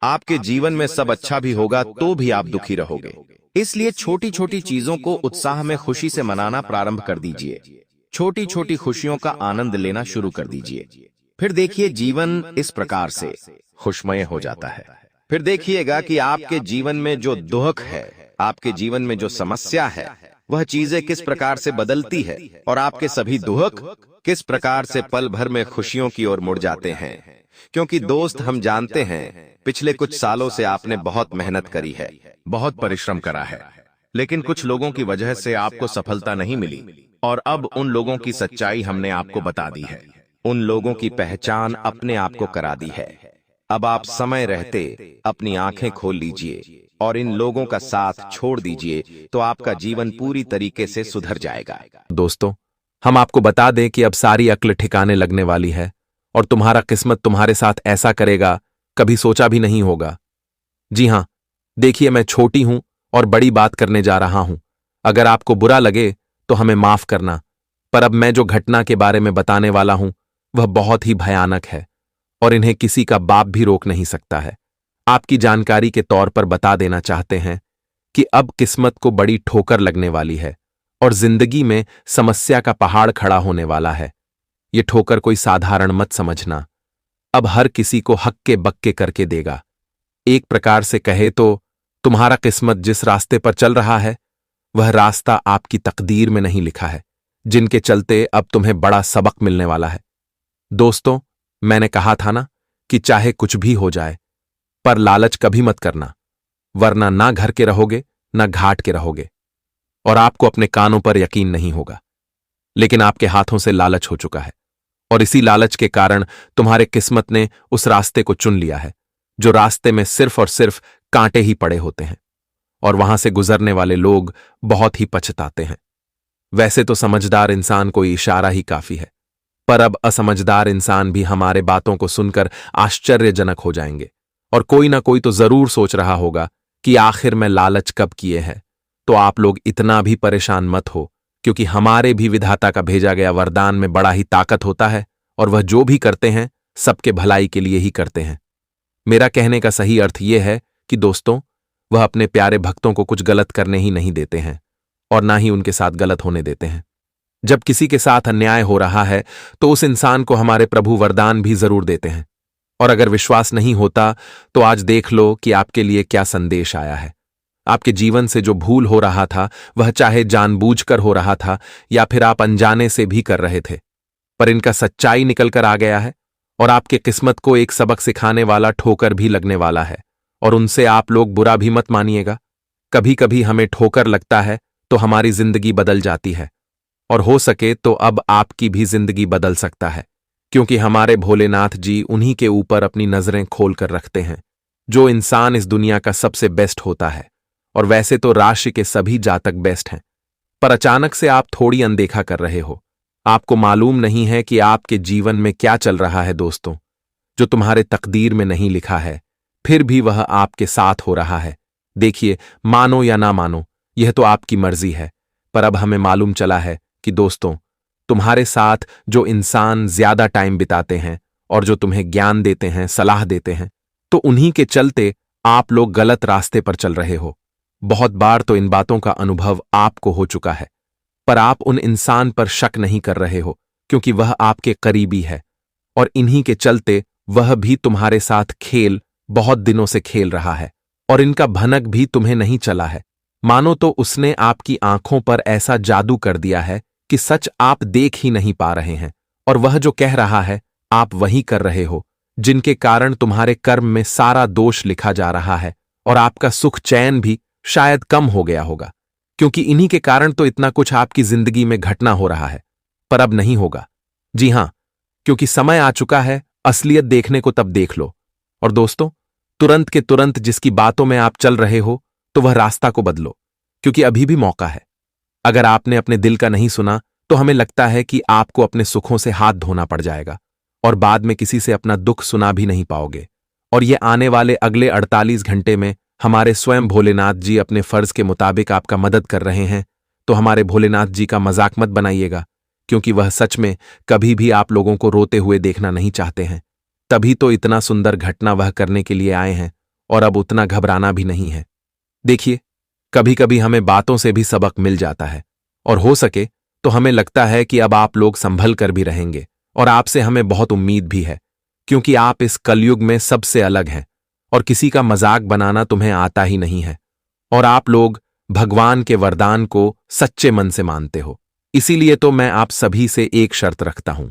आपके जीवन में सब अच्छा भी होगा तो भी आप दुखी रहोगे। इसलिए छोटी छोटी चीजों को उत्साह में खुशी से मनाना प्रारंभ कर दीजिए। छोटी छोटी खुशियों का आनंद लेना शुरू कर दीजिए। फिर देखिए, जीवन इस प्रकार से खुशमय हो जाता है। फिर देखिएगा कि आपके जीवन में जो दुख है, आपके जीवन में जो समस्या है, वह चीजें किस प्रकार से बदलती है, और आपके सभी दुख किस प्रकार से पल भर में खुशियों की ओर मुड़ जाते हैं। क्योंकि दोस्त, हम जानते हैं पिछले कुछ सालों से आपने बहुत मेहनत करी है, बहुत परिश्रम करा है, लेकिन कुछ लोगों की वजह से आपको सफलता नहीं मिली, और अब उन लोगों की सच्चाई हमने आपको बता दी है। उन लोगों की पहचान अपने आप को करा दी है। अब आप समय रहते अपनी आंखें खोल लीजिए और इन लोगों का साथ छोड़ दीजिए, तो आपका जीवन पूरी तरीके से सुधर जाएगा। दोस्तों, हम आपको बता दें कि अब सारी अक्ल ठिकाने लगने वाली है और तुम्हारा किस्मत तुम्हारे साथ ऐसा करेगा, कभी सोचा भी नहीं होगा। जी हां, देखिए, मैं छोटी हूं और बड़ी बात करने जा रहा हूं। अगर आपको बुरा लगे तो हमें माफ करना, पर अब मैं जो घटना के बारे में बताने वाला हूं वह बहुत ही भयानक है और इन्हें किसी का बाप भी रोक नहीं सकता है। आपकी जानकारी के तौर पर बता देना चाहते हैं कि अब किस्मत को बड़ी ठोकर लगने वाली है और जिंदगी में समस्या का पहाड़ खड़ा होने वाला है। ये ठोकर कोई साधारण मत समझना, अब हर किसी को हक्के बक्के करके देगा। एक प्रकार से कहे तो तुम्हारा किस्मत जिस रास्ते पर चल रहा है, वह रास्ता आपकी तकदीर में नहीं लिखा है, जिनके चलते अब तुम्हें बड़ा सबक मिलने वाला है। दोस्तों, मैंने कहा था ना कि चाहे कुछ भी हो जाए, पर लालच कभी मत करना, वरना ना घर के रहोगे ना घाट के रहोगे और आपको अपने कानों पर यकीन नहीं होगा। लेकिन आपके हाथों से लालच हो चुका है और इसी लालच के कारण तुम्हारे किस्मत ने उस रास्ते को चुन लिया है जो रास्ते में सिर्फ और सिर्फ कांटे ही पड़े होते हैं और वहां से गुजरने वाले लोग बहुत ही पछताते हैं। वैसे तो समझदार इंसान को इशारा ही काफी है, पर अब असमझदार इंसान भी हमारे बातों को सुनकर आश्चर्यजनक हो जाएंगे और कोई ना कोई तो जरूर सोच रहा होगा कि आखिर में लालच कब किए हैं। तो आप लोग इतना भी परेशान मत हो, क्योंकि हमारे भी विधाता का भेजा गया वरदान में बड़ा ही ताकत होता है और वह जो भी करते हैं सबके भलाई के लिए ही करते हैं। मेरा कहने का सही अर्थ यह है कि दोस्तों, वह अपने प्यारे भक्तों को कुछ गलत करने ही नहीं देते हैं और ना ही उनके साथ गलत होने देते हैं। जब किसी के साथ अन्याय हो रहा है तो उस इंसान को हमारे प्रभु वरदान भी जरूर देते हैं, और अगर विश्वास नहीं होता तो आज देख लो कि आपके लिए क्या संदेश आया है। आपके जीवन से जो भूल हो रहा था वह चाहे जानबूझकर हो रहा था या फिर आप अनजाने से भी कर रहे थे, पर इनका सच्चाई निकल कर आ गया है और आपके किस्मत को एक सबक सिखाने वाला ठोकर भी लगने वाला है। और उनसे आप लोग बुरा भी मत मानिएगा। कभी कभी हमें ठोकर लगता है तो हमारी जिंदगी बदल जाती है, और हो सके तो अब आपकी भी जिंदगी बदल सकता है, क्योंकि हमारे भोलेनाथ जी उन्हीं के ऊपर अपनी नजरें खोल कर रखते हैं। जो इंसान इस दुनिया का सबसे बेस्ट होता है, और वैसे तो राशि के सभी जातक बेस्ट हैं, पर अचानक से आप थोड़ी अनदेखा कर रहे हो। आपको मालूम नहीं है कि आपके जीवन में क्या चल रहा है दोस्तों, जो तुम्हारे तकदीर में नहीं लिखा है, फिर भी वह आपके साथ हो रहा है। देखिए, मानो या ना मानो, यह तो आपकी मर्जी है, पर अब हमें मालूम चला है कि दोस्तों, तुम्हारे साथ जो इंसान ज्यादा टाइम बिताते हैं और जो तुम्हें ज्ञान देते हैं, सलाह देते हैं, तो उन्हीं के चलते आप लोग गलत रास्ते पर चल रहे हो। बहुत बार तो इन बातों का अनुभव आपको हो चुका है, पर आप उन इंसान पर शक नहीं कर रहे हो, क्योंकि वह आपके करीबी है और इन्हीं के चलते वह भी तुम्हारे साथ खेल बहुत दिनों से खेल रहा है, और इनका भनक भी तुम्हें नहीं चला है। मानो तो उसने आपकी आंखों पर ऐसा जादू कर दिया है कि सच आप देख ही नहीं पा रहे हैं, और वह जो कह रहा है आप वही कर रहे हो, जिनके कारण तुम्हारे कर्म में सारा दोष लिखा जा रहा है, और आपका सुख चैन भी शायद कम हो गया होगा, क्योंकि इन्हीं के कारण तो इतना कुछ आपकी जिंदगी में घटना हो रहा है। पर अब नहीं होगा। जी हां, क्योंकि समय आ चुका है असलियत देखने को, तब देख लो। और दोस्तों, तुरंत के तुरंत जिसकी बातों में आप चल रहे हो, तो वह रास्ता को बदलो, क्योंकि अभी भी मौका है। अगर आपने अपने दिल का नहीं सुना तो हमें लगता है कि आपको अपने सुखों से हाथ धोना पड़ जाएगा और बाद में किसी से अपना दुख सुना भी नहीं पाओगे। और ये आने वाले अगले 48 घंटे में हमारे स्वयं भोलेनाथ जी अपने फर्ज के मुताबिक आपका मदद कर रहे हैं, तो हमारे भोलेनाथ जी का मजाक मत बनाइएगा, क्योंकि वह सच में कभी भी आप लोगों को रोते हुए देखना नहीं चाहते हैं। तभी तो इतना सुंदर घटना वह करने के लिए आए हैं, और अब उतना घबराना भी नहीं है। देखिए, कभी कभी हमें बातों से भी सबक मिल जाता है, और हो सके तो हमें लगता है कि अब आप लोग संभल कर भी रहेंगे, और आपसे हमें बहुत उम्मीद भी है, क्योंकि आप इस कलयुग में सबसे अलग हैं और किसी का मजाक बनाना तुम्हें आता ही नहीं है, और आप लोग भगवान के वरदान को सच्चे मन से मानते हो। इसीलिए तो मैं आप सभी से एक शर्त रखता हूं,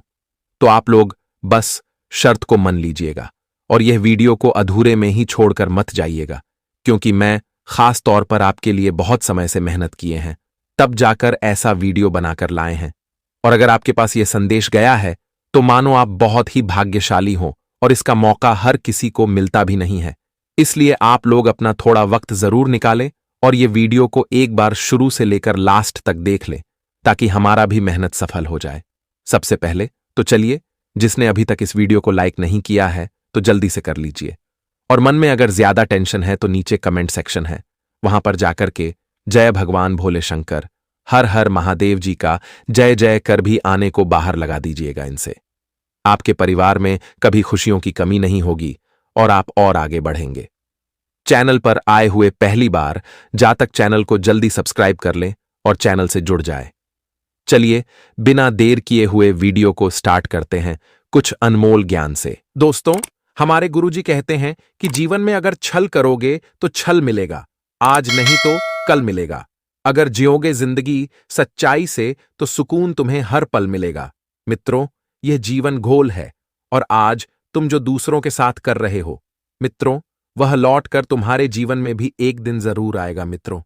तो आप लोग बस शर्त को मान लीजिएगा और यह वीडियो को अधूरे में ही छोड़कर मत जाइएगा, क्योंकि मैं खास तौर पर आपके लिए बहुत समय से मेहनत किए हैं, तब जाकर ऐसा वीडियो बनाकर लाए हैं। और अगर आपके पास यह संदेश गया है तो मानो आप बहुत ही भाग्यशाली हो, और इसका मौका हर किसी को मिलता भी नहीं है। इसलिए आप लोग अपना थोड़ा वक्त जरूर निकालें और ये वीडियो को एक बार शुरू से लेकर लास्ट तक देख लें, ताकि हमारा भी मेहनत सफल हो जाए। सबसे पहले तो चलिए, जिसने अभी तक इस वीडियो को लाइक नहीं किया है तो जल्दी से कर लीजिए, और मन में अगर ज्यादा टेंशन है तो नीचे कमेंट सेक्शन है, वहां पर जाकर के जय भगवान भोले शंकर, हर हर महादेव जी का जय जय कर भी आने को बाहर लगा दीजिएगा। इनसे आपके परिवार में कभी खुशियों की कमी नहीं होगी और आप और आगे बढ़ेंगे। चैनल पर आए हुए पहली बार जातक चैनल को जल्दी सब्सक्राइब कर लें और चैनल से जुड़ जाए। चलिए, बिना देर किए हुए वीडियो को स्टार्ट करते हैं कुछ अनमोल ज्ञान से। दोस्तों, हमारे गुरुजी कहते हैं कि जीवन में अगर छल करोगे तो छल मिलेगा, आज नहीं तो कल मिलेगा। अगर जियोगे जिंदगी सच्चाई से तो सुकून तुम्हें हर पल मिलेगा। मित्रों, यह जीवन घोल है, और आज तुम जो दूसरों के साथ कर रहे हो मित्रों, वह लौट कर तुम्हारे जीवन में भी एक दिन जरूर आएगा। मित्रों,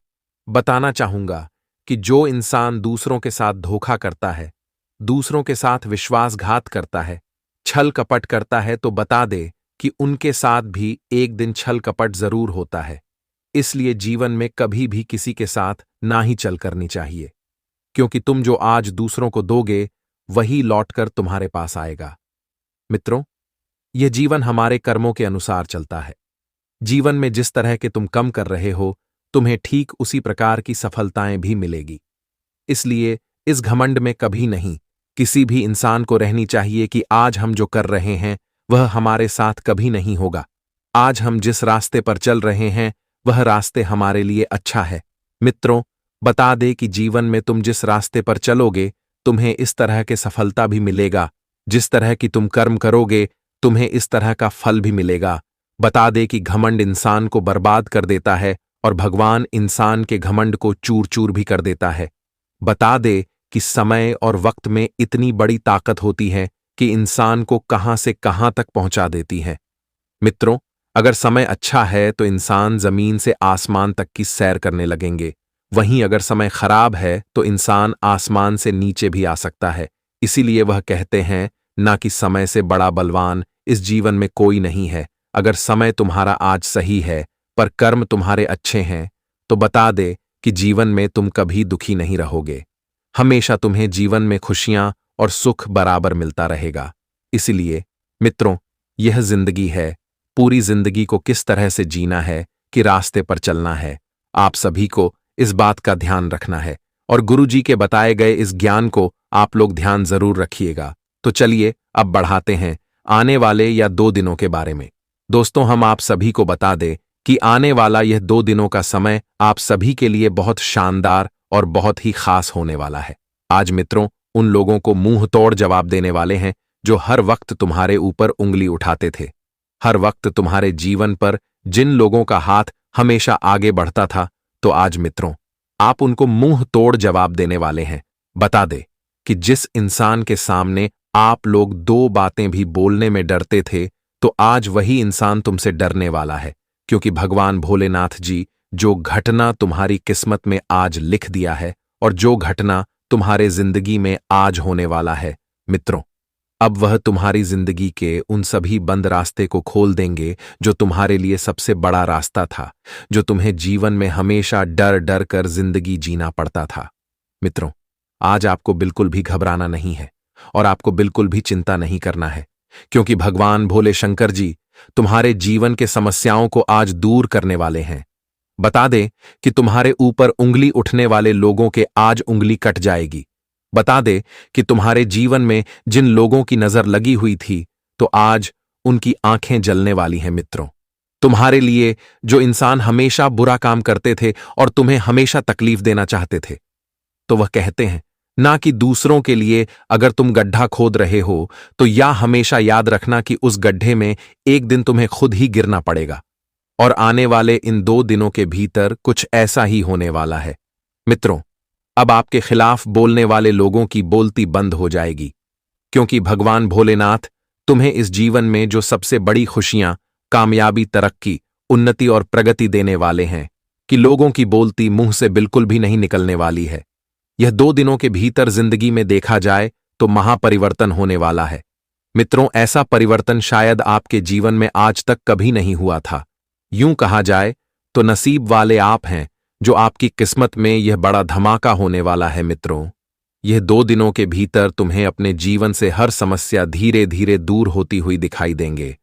बताना चाहूंगा कि जो इंसान दूसरों के साथ धोखा करता है, दूसरों के साथ विश्वासघात करता है, छल कपट करता है, तो बता दे कि उनके साथ भी एक दिन छल कपट जरूर होता है। इसलिए जीवन में कभी भी किसी के साथ ना ही चल करनी चाहिए, क्योंकि तुम जो आज दूसरों को दोगे वही लौटकर तुम्हारे पास आएगा। मित्रों, यह जीवन हमारे कर्मों के अनुसार चलता है। जीवन में जिस तरह के तुम कम कर रहे हो, तुम्हें ठीक उसी प्रकार की सफलताएं भी मिलेगी। इसलिए इस घमंड में कभी नहीं किसी भी इंसान को रहनी चाहिए कि आज हम जो कर रहे हैं वह हमारे साथ कभी नहीं होगा। आज हम जिस रास्ते पर चल रहे हैं वह रास्ते हमारे लिए अच्छा है। मित्रों, बता दे कि जीवन में तुम जिस रास्ते पर चलोगे तुम्हें इस तरह के सफलता भी मिलेगा, जिस तरह की तुम कर्म करोगे तुम्हें इस तरह का फल भी मिलेगा। बता दे कि घमंड इंसान को बर्बाद कर देता है और भगवान इंसान के घमंड को चूर चूर भी कर देता है। बता दे कि समय और वक्त में इतनी बड़ी ताकत होती है कि इंसान को कहां से कहां तक पहुंचा देती है। मित्रों, अगर समय अच्छा है तो इंसान जमीन से आसमान तक की सैर करने लगेंगे। वहीं अगर समय खराब है तो इंसान आसमान से नीचे भी आ सकता है। इसीलिए वह कहते हैं ना कि समय से बड़ा बलवान इस जीवन में कोई नहीं है। अगर समय तुम्हारा आज सही है पर कर्म तुम्हारे अच्छे हैं तो बता दे कि जीवन में तुम कभी दुखी नहीं रहोगे। हमेशा तुम्हें जीवन में खुशियां और सुख बराबर मिलता रहेगा। इसलिए मित्रों, यह जिंदगी है। पूरी जिंदगी को किस तरह से जीना है कि रास्ते पर चलना है। आप सभी को इस बात का ध्यान रखना है और गुरुजी के बताए गए इस ज्ञान को आप लोग ध्यान जरूर रखिएगा। तो चलिए अब बढ़ाते हैं आने वाले या 2 दिनों के बारे में। दोस्तों, हम आप सभी को बता दें कि आने वाला यह 2 दिनों का समय आप सभी के लिए बहुत शानदार और बहुत ही खास होने वाला है। आज मित्रों, उन लोगों को मुंह तोड़ जवाब देने वाले हैं जो हर वक्त तुम्हारे ऊपर उंगली उठाते थे। हर वक्त तुम्हारे जीवन पर जिन लोगों का हाथ हमेशा आगे बढ़ता था, तो आज मित्रों आप उनको मुंह तोड़ जवाब देने वाले हैं। बता दे कि जिस इंसान के सामने आप लोग 2 बातें भी बोलने में डरते थे, तो आज वही इंसान तुमसे डरने वाला है। क्योंकि भगवान भोलेनाथ जी जो घटना तुम्हारी किस्मत में आज लिख दिया है और जो घटना तुम्हारे जिंदगी में आज होने वाला है, मित्रों अब वह तुम्हारी जिंदगी के उन सभी बंद रास्ते को खोल देंगे जो तुम्हारे लिए सबसे बड़ा रास्ता था, जो तुम्हें जीवन में हमेशा डर डर कर जिंदगी जीना पड़ता था। मित्रों, आज आपको बिल्कुल भी घबराना नहीं है और आपको बिल्कुल भी चिंता नहीं करना है, क्योंकि भगवान भोले शंकर जी तुम्हारे जीवन के समस्याओं को आज दूर करने वाले हैं। बता दें कि तुम्हारे ऊपर उंगली उठने वाले लोगों के आज उंगली कट जाएगी। बता दे कि तुम्हारे जीवन में जिन लोगों की नजर लगी हुई थी, तो आज उनकी आंखें जलने वाली हैं। मित्रों, तुम्हारे लिए जो इंसान हमेशा बुरा काम करते थे और तुम्हें हमेशा तकलीफ देना चाहते थे, तो वह कहते हैं ना कि दूसरों के लिए अगर तुम गड्ढा खोद रहे हो तो या हमेशा याद रखना कि उस गड्ढे में एक दिन तुम्हें खुद ही गिरना पड़ेगा। और आने वाले इन 2 दिनों के भीतर कुछ ऐसा ही होने वाला है। मित्रों, अब आपके खिलाफ बोलने वाले लोगों की बोलती बंद हो जाएगी, क्योंकि भगवान भोलेनाथ तुम्हें इस जीवन में जो सबसे बड़ी खुशियां, कामयाबी, तरक्की, उन्नति और प्रगति देने वाले हैं कि लोगों की बोलती मुंह से बिल्कुल भी नहीं निकलने वाली है। यह 2 दिनों के भीतर जिंदगी में देखा जाए तो महापरिवर्तन होने वाला है। मित्रों, ऐसा परिवर्तन शायद आपके जीवन में आज तक कभी नहीं हुआ था। यूं कहा जाए तो नसीब वाले आप हैं जो आपकी किस्मत में यह बड़ा धमाका होने वाला है। मित्रों, यह 2 दिनों के भीतर तुम्हें अपने जीवन से हर समस्या धीरे धीरे दूर होती हुई दिखाई देंगे।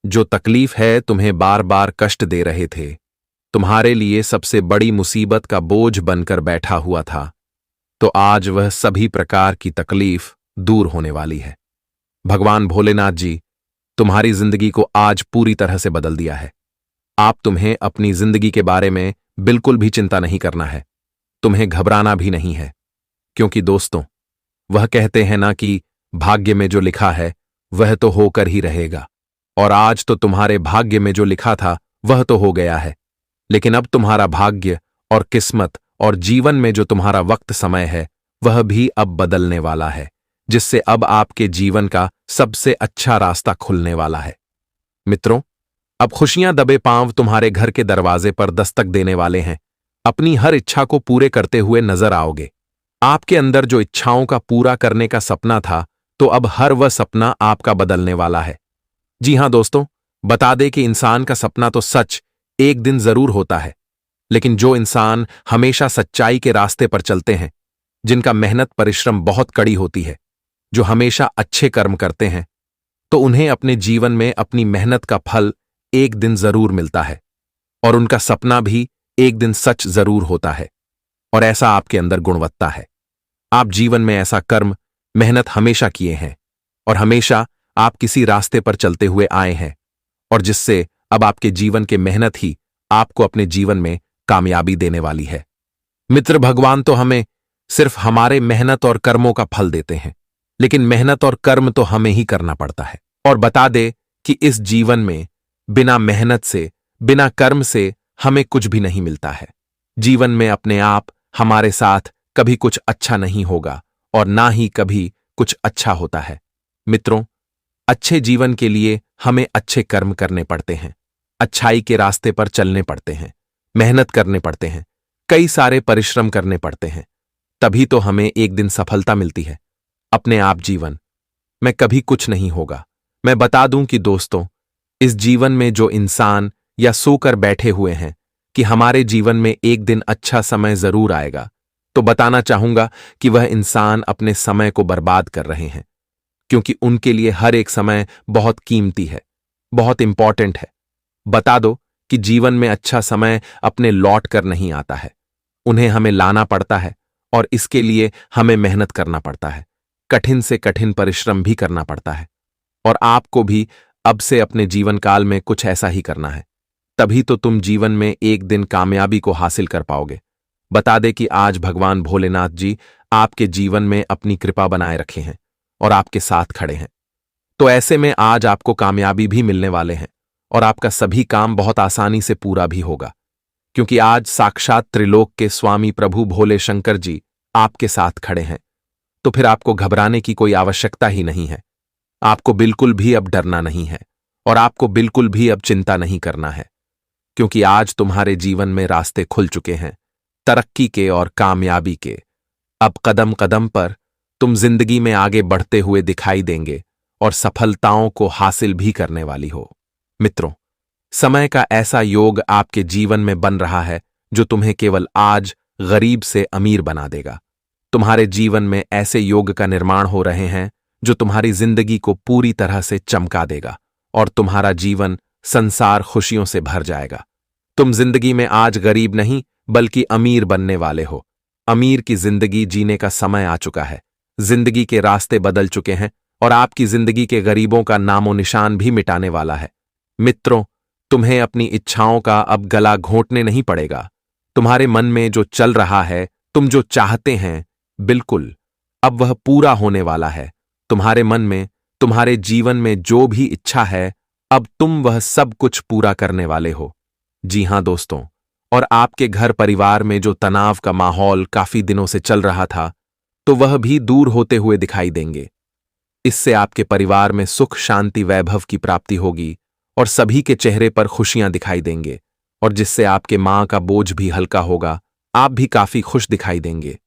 जो तकलीफ है तुम्हें बार बार कष्ट दे रहे थे, तुम्हारे लिए सबसे बड़ी मुसीबत का बोझ बनकर बैठा हुआ था, तो आज वह सभी प्रकार की तकलीफ दूर होने वाली है। भगवान भोलेनाथ जी तुम्हारी जिंदगी को आज पूरी तरह से बदल दिया है। आप तुम्हें अपनी जिंदगी के बारे में बिल्कुल भी चिंता नहीं करना है, तुम्हें घबराना भी नहीं है, क्योंकि दोस्तों वह कहते हैं ना कि भाग्य में जो लिखा है वह तो होकर ही रहेगा। और आज तो तुम्हारे भाग्य में जो लिखा था वह तो हो गया है, लेकिन अब तुम्हारा भाग्य और किस्मत और जीवन में जो तुम्हारा वक्त समय है वह भी अब बदलने वाला है, जिससे अब आपके जीवन का सबसे अच्छा रास्ता खुलने वाला है। मित्रों, अब खुशियां दबे पांव तुम्हारे घर के दरवाजे पर दस्तक देने वाले हैं। अपनी हर इच्छा को पूरे करते हुए नजर आओगे। आपके अंदर जो इच्छाओं का पूरा करने का सपना था, तो अब हर वह सपना आपका बदलने वाला है। जी हां दोस्तों, बता दे कि इंसान का सपना तो सच एक दिन जरूर होता है, लेकिन जो इंसान हमेशा सच्चाई के रास्ते पर चलते हैं, जिनका मेहनत परिश्रम बहुत कड़ी होती है, जो हमेशा अच्छे कर्म करते हैं, तो उन्हें अपने जीवन में अपनी मेहनत का फल एक दिन जरूर मिलता है और उनका सपना भी एक दिन सच जरूर होता है। और ऐसा आपके अंदर गुणवत्ता है। आप जीवन में ऐसा कर्म, मेहनत हमेशा किए हैं और हमेशा आप किसी रास्ते पर चलते हुए आए हैं, और जिससे अब आपके जीवन के मेहनत ही आपको अपने जीवन में कामयाबी देने वाली है। मित्र, भगवान तो हमें सिर्फ हमारे मेहनत और कर्मों का फल देते हैं, लेकिन मेहनत और कर्म तो हमें ही करना पड़ता है। और बता दे कि इस जीवन में बिना मेहनत से, बिना कर्म से हमें कुछ भी नहीं मिलता है। जीवन में अपने आप हमारे साथ कभी कुछ अच्छा नहीं होगा और ना ही कभी कुछ अच्छा होता है। मित्रों, अच्छे जीवन के लिए हमें अच्छे कर्म करने पड़ते हैं, अच्छाई के रास्ते पर चलने पड़ते हैं, मेहनत करने पड़ते हैं, कई सारे परिश्रम करने पड़ते हैं, तभी तो हमें एक दिन सफलता मिलती है। अपने आप जीवन में कभी कुछ नहीं होगा। मैं बता दूं कि दोस्तों, इस जीवन में जो इंसान या सोकर बैठे हुए हैं कि हमारे जीवन में एक दिन अच्छा समय जरूर आएगा, तो बताना चाहूंगा कि वह इंसान अपने समय को बर्बाद कर रहे हैं, क्योंकि उनके लिए हर एक समय बहुत कीमती है, बहुत इंपॉर्टेंट है। बता दो कि जीवन में अच्छा समय अपने लौट कर नहीं आता है, उन्हें हमें लाना पड़ता है और इसके लिए हमें मेहनत करना पड़ता है, कठिन से कठिन परिश्रम भी करना पड़ता है। और आपको भी अब से अपने जीवन काल में कुछ ऐसा ही करना है, तभी तो तुम जीवन में एक दिन कामयाबी को हासिल कर पाओगे। बता दे कि आज भगवान भोलेनाथ जी आपके जीवन में अपनी कृपा बनाए रखे हैं और आपके साथ खड़े हैं। तो ऐसे में आज आपको कामयाबी भी मिलने वाले हैं और आपका सभी काम बहुत आसानी से पूरा भी होगा, क्योंकि आज साक्षात त्रिलोक के स्वामी प्रभु भोले शंकर जी आपके साथ खड़े हैं। तो फिर आपको घबराने की कोई आवश्यकता ही नहीं है। आपको बिल्कुल भी अब डरना नहीं है और आपको बिल्कुल भी अब चिंता नहीं करना है, क्योंकि आज तुम्हारे जीवन में रास्ते खुल चुके हैं, तरक्की के और कामयाबी के। अब कदम कदम पर तुम जिंदगी में आगे बढ़ते हुए दिखाई देंगे और सफलताओं को हासिल भी करने वाली हो। मित्रों, समय का ऐसा योग आपके जीवन में बन रहा है जो तुम्हें केवल आज गरीब से अमीर बना देगा। तुम्हारे जीवन में ऐसे योग का निर्माण हो रहे हैं जो तुम्हारी जिंदगी को पूरी तरह से चमका देगा और तुम्हारा जीवन संसार खुशियों से भर जाएगा। तुम जिंदगी में आज गरीब नहीं बल्कि अमीर बनने वाले हो। अमीर की जिंदगी जीने का समय आ चुका है। जिंदगी के रास्ते बदल चुके हैं और आपकी जिंदगी के गरीबों का नामो निशान भी मिटाने वाला है। मित्रों, तुम्हें अपनी इच्छाओं का अब गला घोंटने नहीं पड़ेगा। तुम्हारे मन में जो चल रहा है, तुम जो चाहते हैं, बिल्कुल अब वह पूरा होने वाला है। तुम्हारे मन में, तुम्हारे जीवन में जो भी इच्छा है, अब तुम वह सब कुछ पूरा करने वाले हो। जी हां दोस्तों, और आपके घर परिवार में जो तनाव का माहौल काफी दिनों से चल रहा था, तो वह भी दूर होते हुए दिखाई देंगे। इससे आपके परिवार में सुख शांति वैभव की प्राप्ति होगी और सभी के चेहरे पर खुशियां दिखाई देंगे, और जिससे आपके मां का बोझ भी हल्का होगा। आप भी काफी खुश दिखाई देंगे,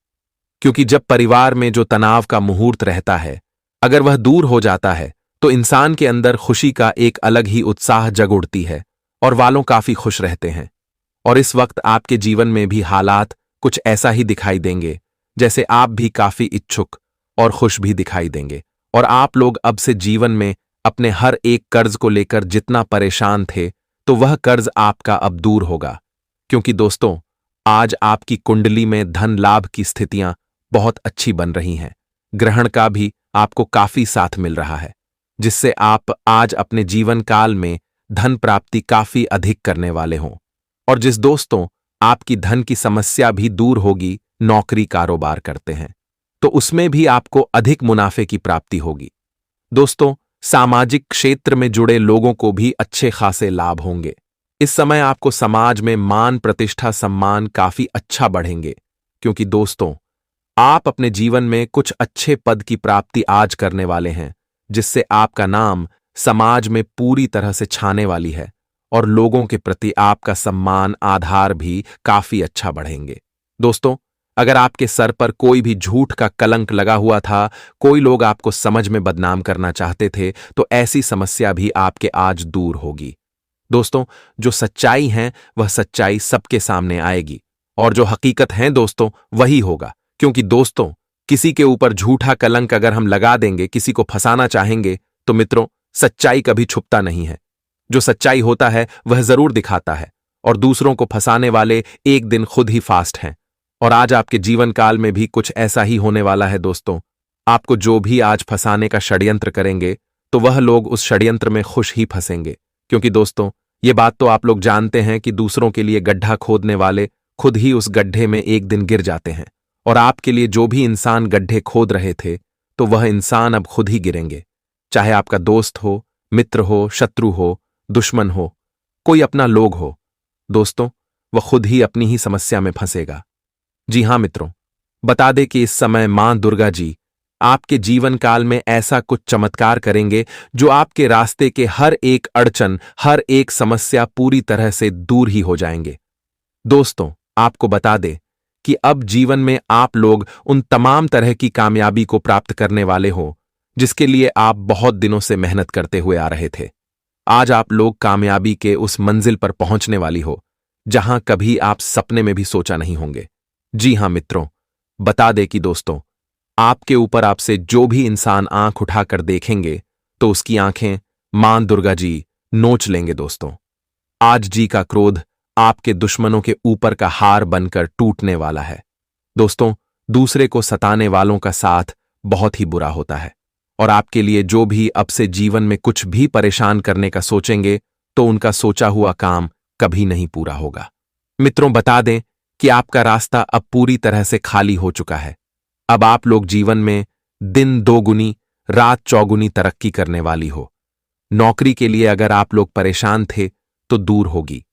क्योंकि जब परिवार में जो तनाव का मुहूर्त रहता है, अगर वह दूर हो जाता है तो इंसान के अंदर खुशी का एक अलग ही उत्साह जग उठती है और वालों काफी खुश रहते हैं। और इस वक्त आपके जीवन में भी हालात कुछ ऐसा ही दिखाई देंगे, जैसे आप भी काफी इच्छुक और खुश भी दिखाई देंगे। और आप लोग अब से जीवन में अपने हर एक कर्ज को लेकर जितना परेशान थे, तो वह कर्ज आपका अब दूर होगा, क्योंकि दोस्तों, आज आपकी कुंडली में धन लाभ की स्थितियां बहुत अच्छी बन रही हैं। ग्रहण का भी आपको काफी साथ मिल रहा है, जिससे आप आज अपने जीवन काल में धन प्राप्ति काफी अधिक करने वाले हों। और जिस दोस्तों आपकी धन की समस्या भी दूर होगी, नौकरी कारोबार करते हैं, तो उसमें भी आपको अधिक मुनाफे की प्राप्ति होगी। दोस्तों, सामाजिक क्षेत्र में जुड़े लोगों को भी अच्छे खासे लाभ होंगे। इस समय आपको समाज में मान प्रतिष्ठा सम्मान काफी अच्छा बढ़ेंगे, क्योंकि दोस्तों, आप अपने जीवन में कुछ अच्छे पद की प्राप्ति आज करने वाले हैं, जिससे आपका नाम समाज में पूरी तरह से छाने वाली है और लोगों के प्रति आपका सम्मान आधार भी काफी अच्छा बढ़ेंगे। दोस्तों, अगर आपके सर पर कोई भी झूठ का कलंक लगा हुआ था, कोई लोग आपको समझ में बदनाम करना चाहते थे, तो ऐसी समस्या भी आपके आज दूर होगी। दोस्तों, जो सच्चाई है वह सच्चाई सबके सामने आएगी, और जो हकीकत है दोस्तों वही होगा। क्योंकि दोस्तों, किसी के ऊपर झूठा कलंक अगर हम लगा देंगे, किसी को फंसाना चाहेंगे, तो मित्रों, सच्चाई कभी छुपता नहीं है। जो सच्चाई होता है वह जरूर दिखाता है, और दूसरों को फंसाने वाले एक दिन खुद ही फास्ट हैं। और आज आपके जीवन काल में भी कुछ ऐसा ही होने वाला है दोस्तों। आपको जो भी आज फंसाने का षड्यंत्र करेंगे, तो वह लोग उस षड्यंत्र में खुश ही फंसेंगे, क्योंकि दोस्तों, ये बात तो आप लोग जानते हैं कि दूसरों के लिए गड्ढा खोदने वाले खुद ही उस गड्ढे में एक दिन गिर जाते हैं। और आपके लिए जो भी इंसान गड्ढे खोद रहे थे, तो वह इंसान अब खुद ही गिरेंगे। चाहे आपका दोस्त हो, मित्र हो, शत्रु हो, दुश्मन हो, कोई अपना लोग हो। दोस्तों, वह खुद ही अपनी ही समस्या में फंसेगा। जी हां मित्रों, बता दें कि इस समय मां दुर्गा जी आपके जीवन काल में ऐसा कुछ चमत्कार करेंगे जो आपके रास्ते के हर एक अड़चन, हर एक समस्या पूरी तरह से दूर ही हो जाएंगे। दोस्तों, आपको बता दें कि अब जीवन में आप लोग उन तमाम तरह की कामयाबी को प्राप्त करने वाले हो जिसके लिए आप बहुत दिनों से मेहनत करते हुए आ रहे थे। आज आप लोग कामयाबी के उस मंजिल पर पहुंचने वाली हो जहां कभी आप सपने में भी सोचा नहीं होंगे। जी हां मित्रों, बता दें कि दोस्तों, आपके ऊपर आपसे जो भी इंसान आंख उठाकर देखेंगे तो उसकी आंखें मां दुर्गा जी नोच लेंगे। दोस्तों, आज जी का क्रोध आपके दुश्मनों के ऊपर का हार बनकर टूटने वाला है। दोस्तों, दूसरे को सताने वालों का साथ बहुत ही बुरा होता है और आपके लिए जो भी अब से जीवन में कुछ भी परेशान करने का सोचेंगे तो उनका सोचा हुआ काम कभी नहीं पूरा होगा। मित्रों, बता दें कि आपका रास्ता अब पूरी तरह से खाली हो चुका है। अब आप लोग जीवन में दिन दोगुनी रात चौगुनी तरक्की करने वाली हो। नौकरी के लिए अगर आप लोग परेशान थे तो दूर होगी।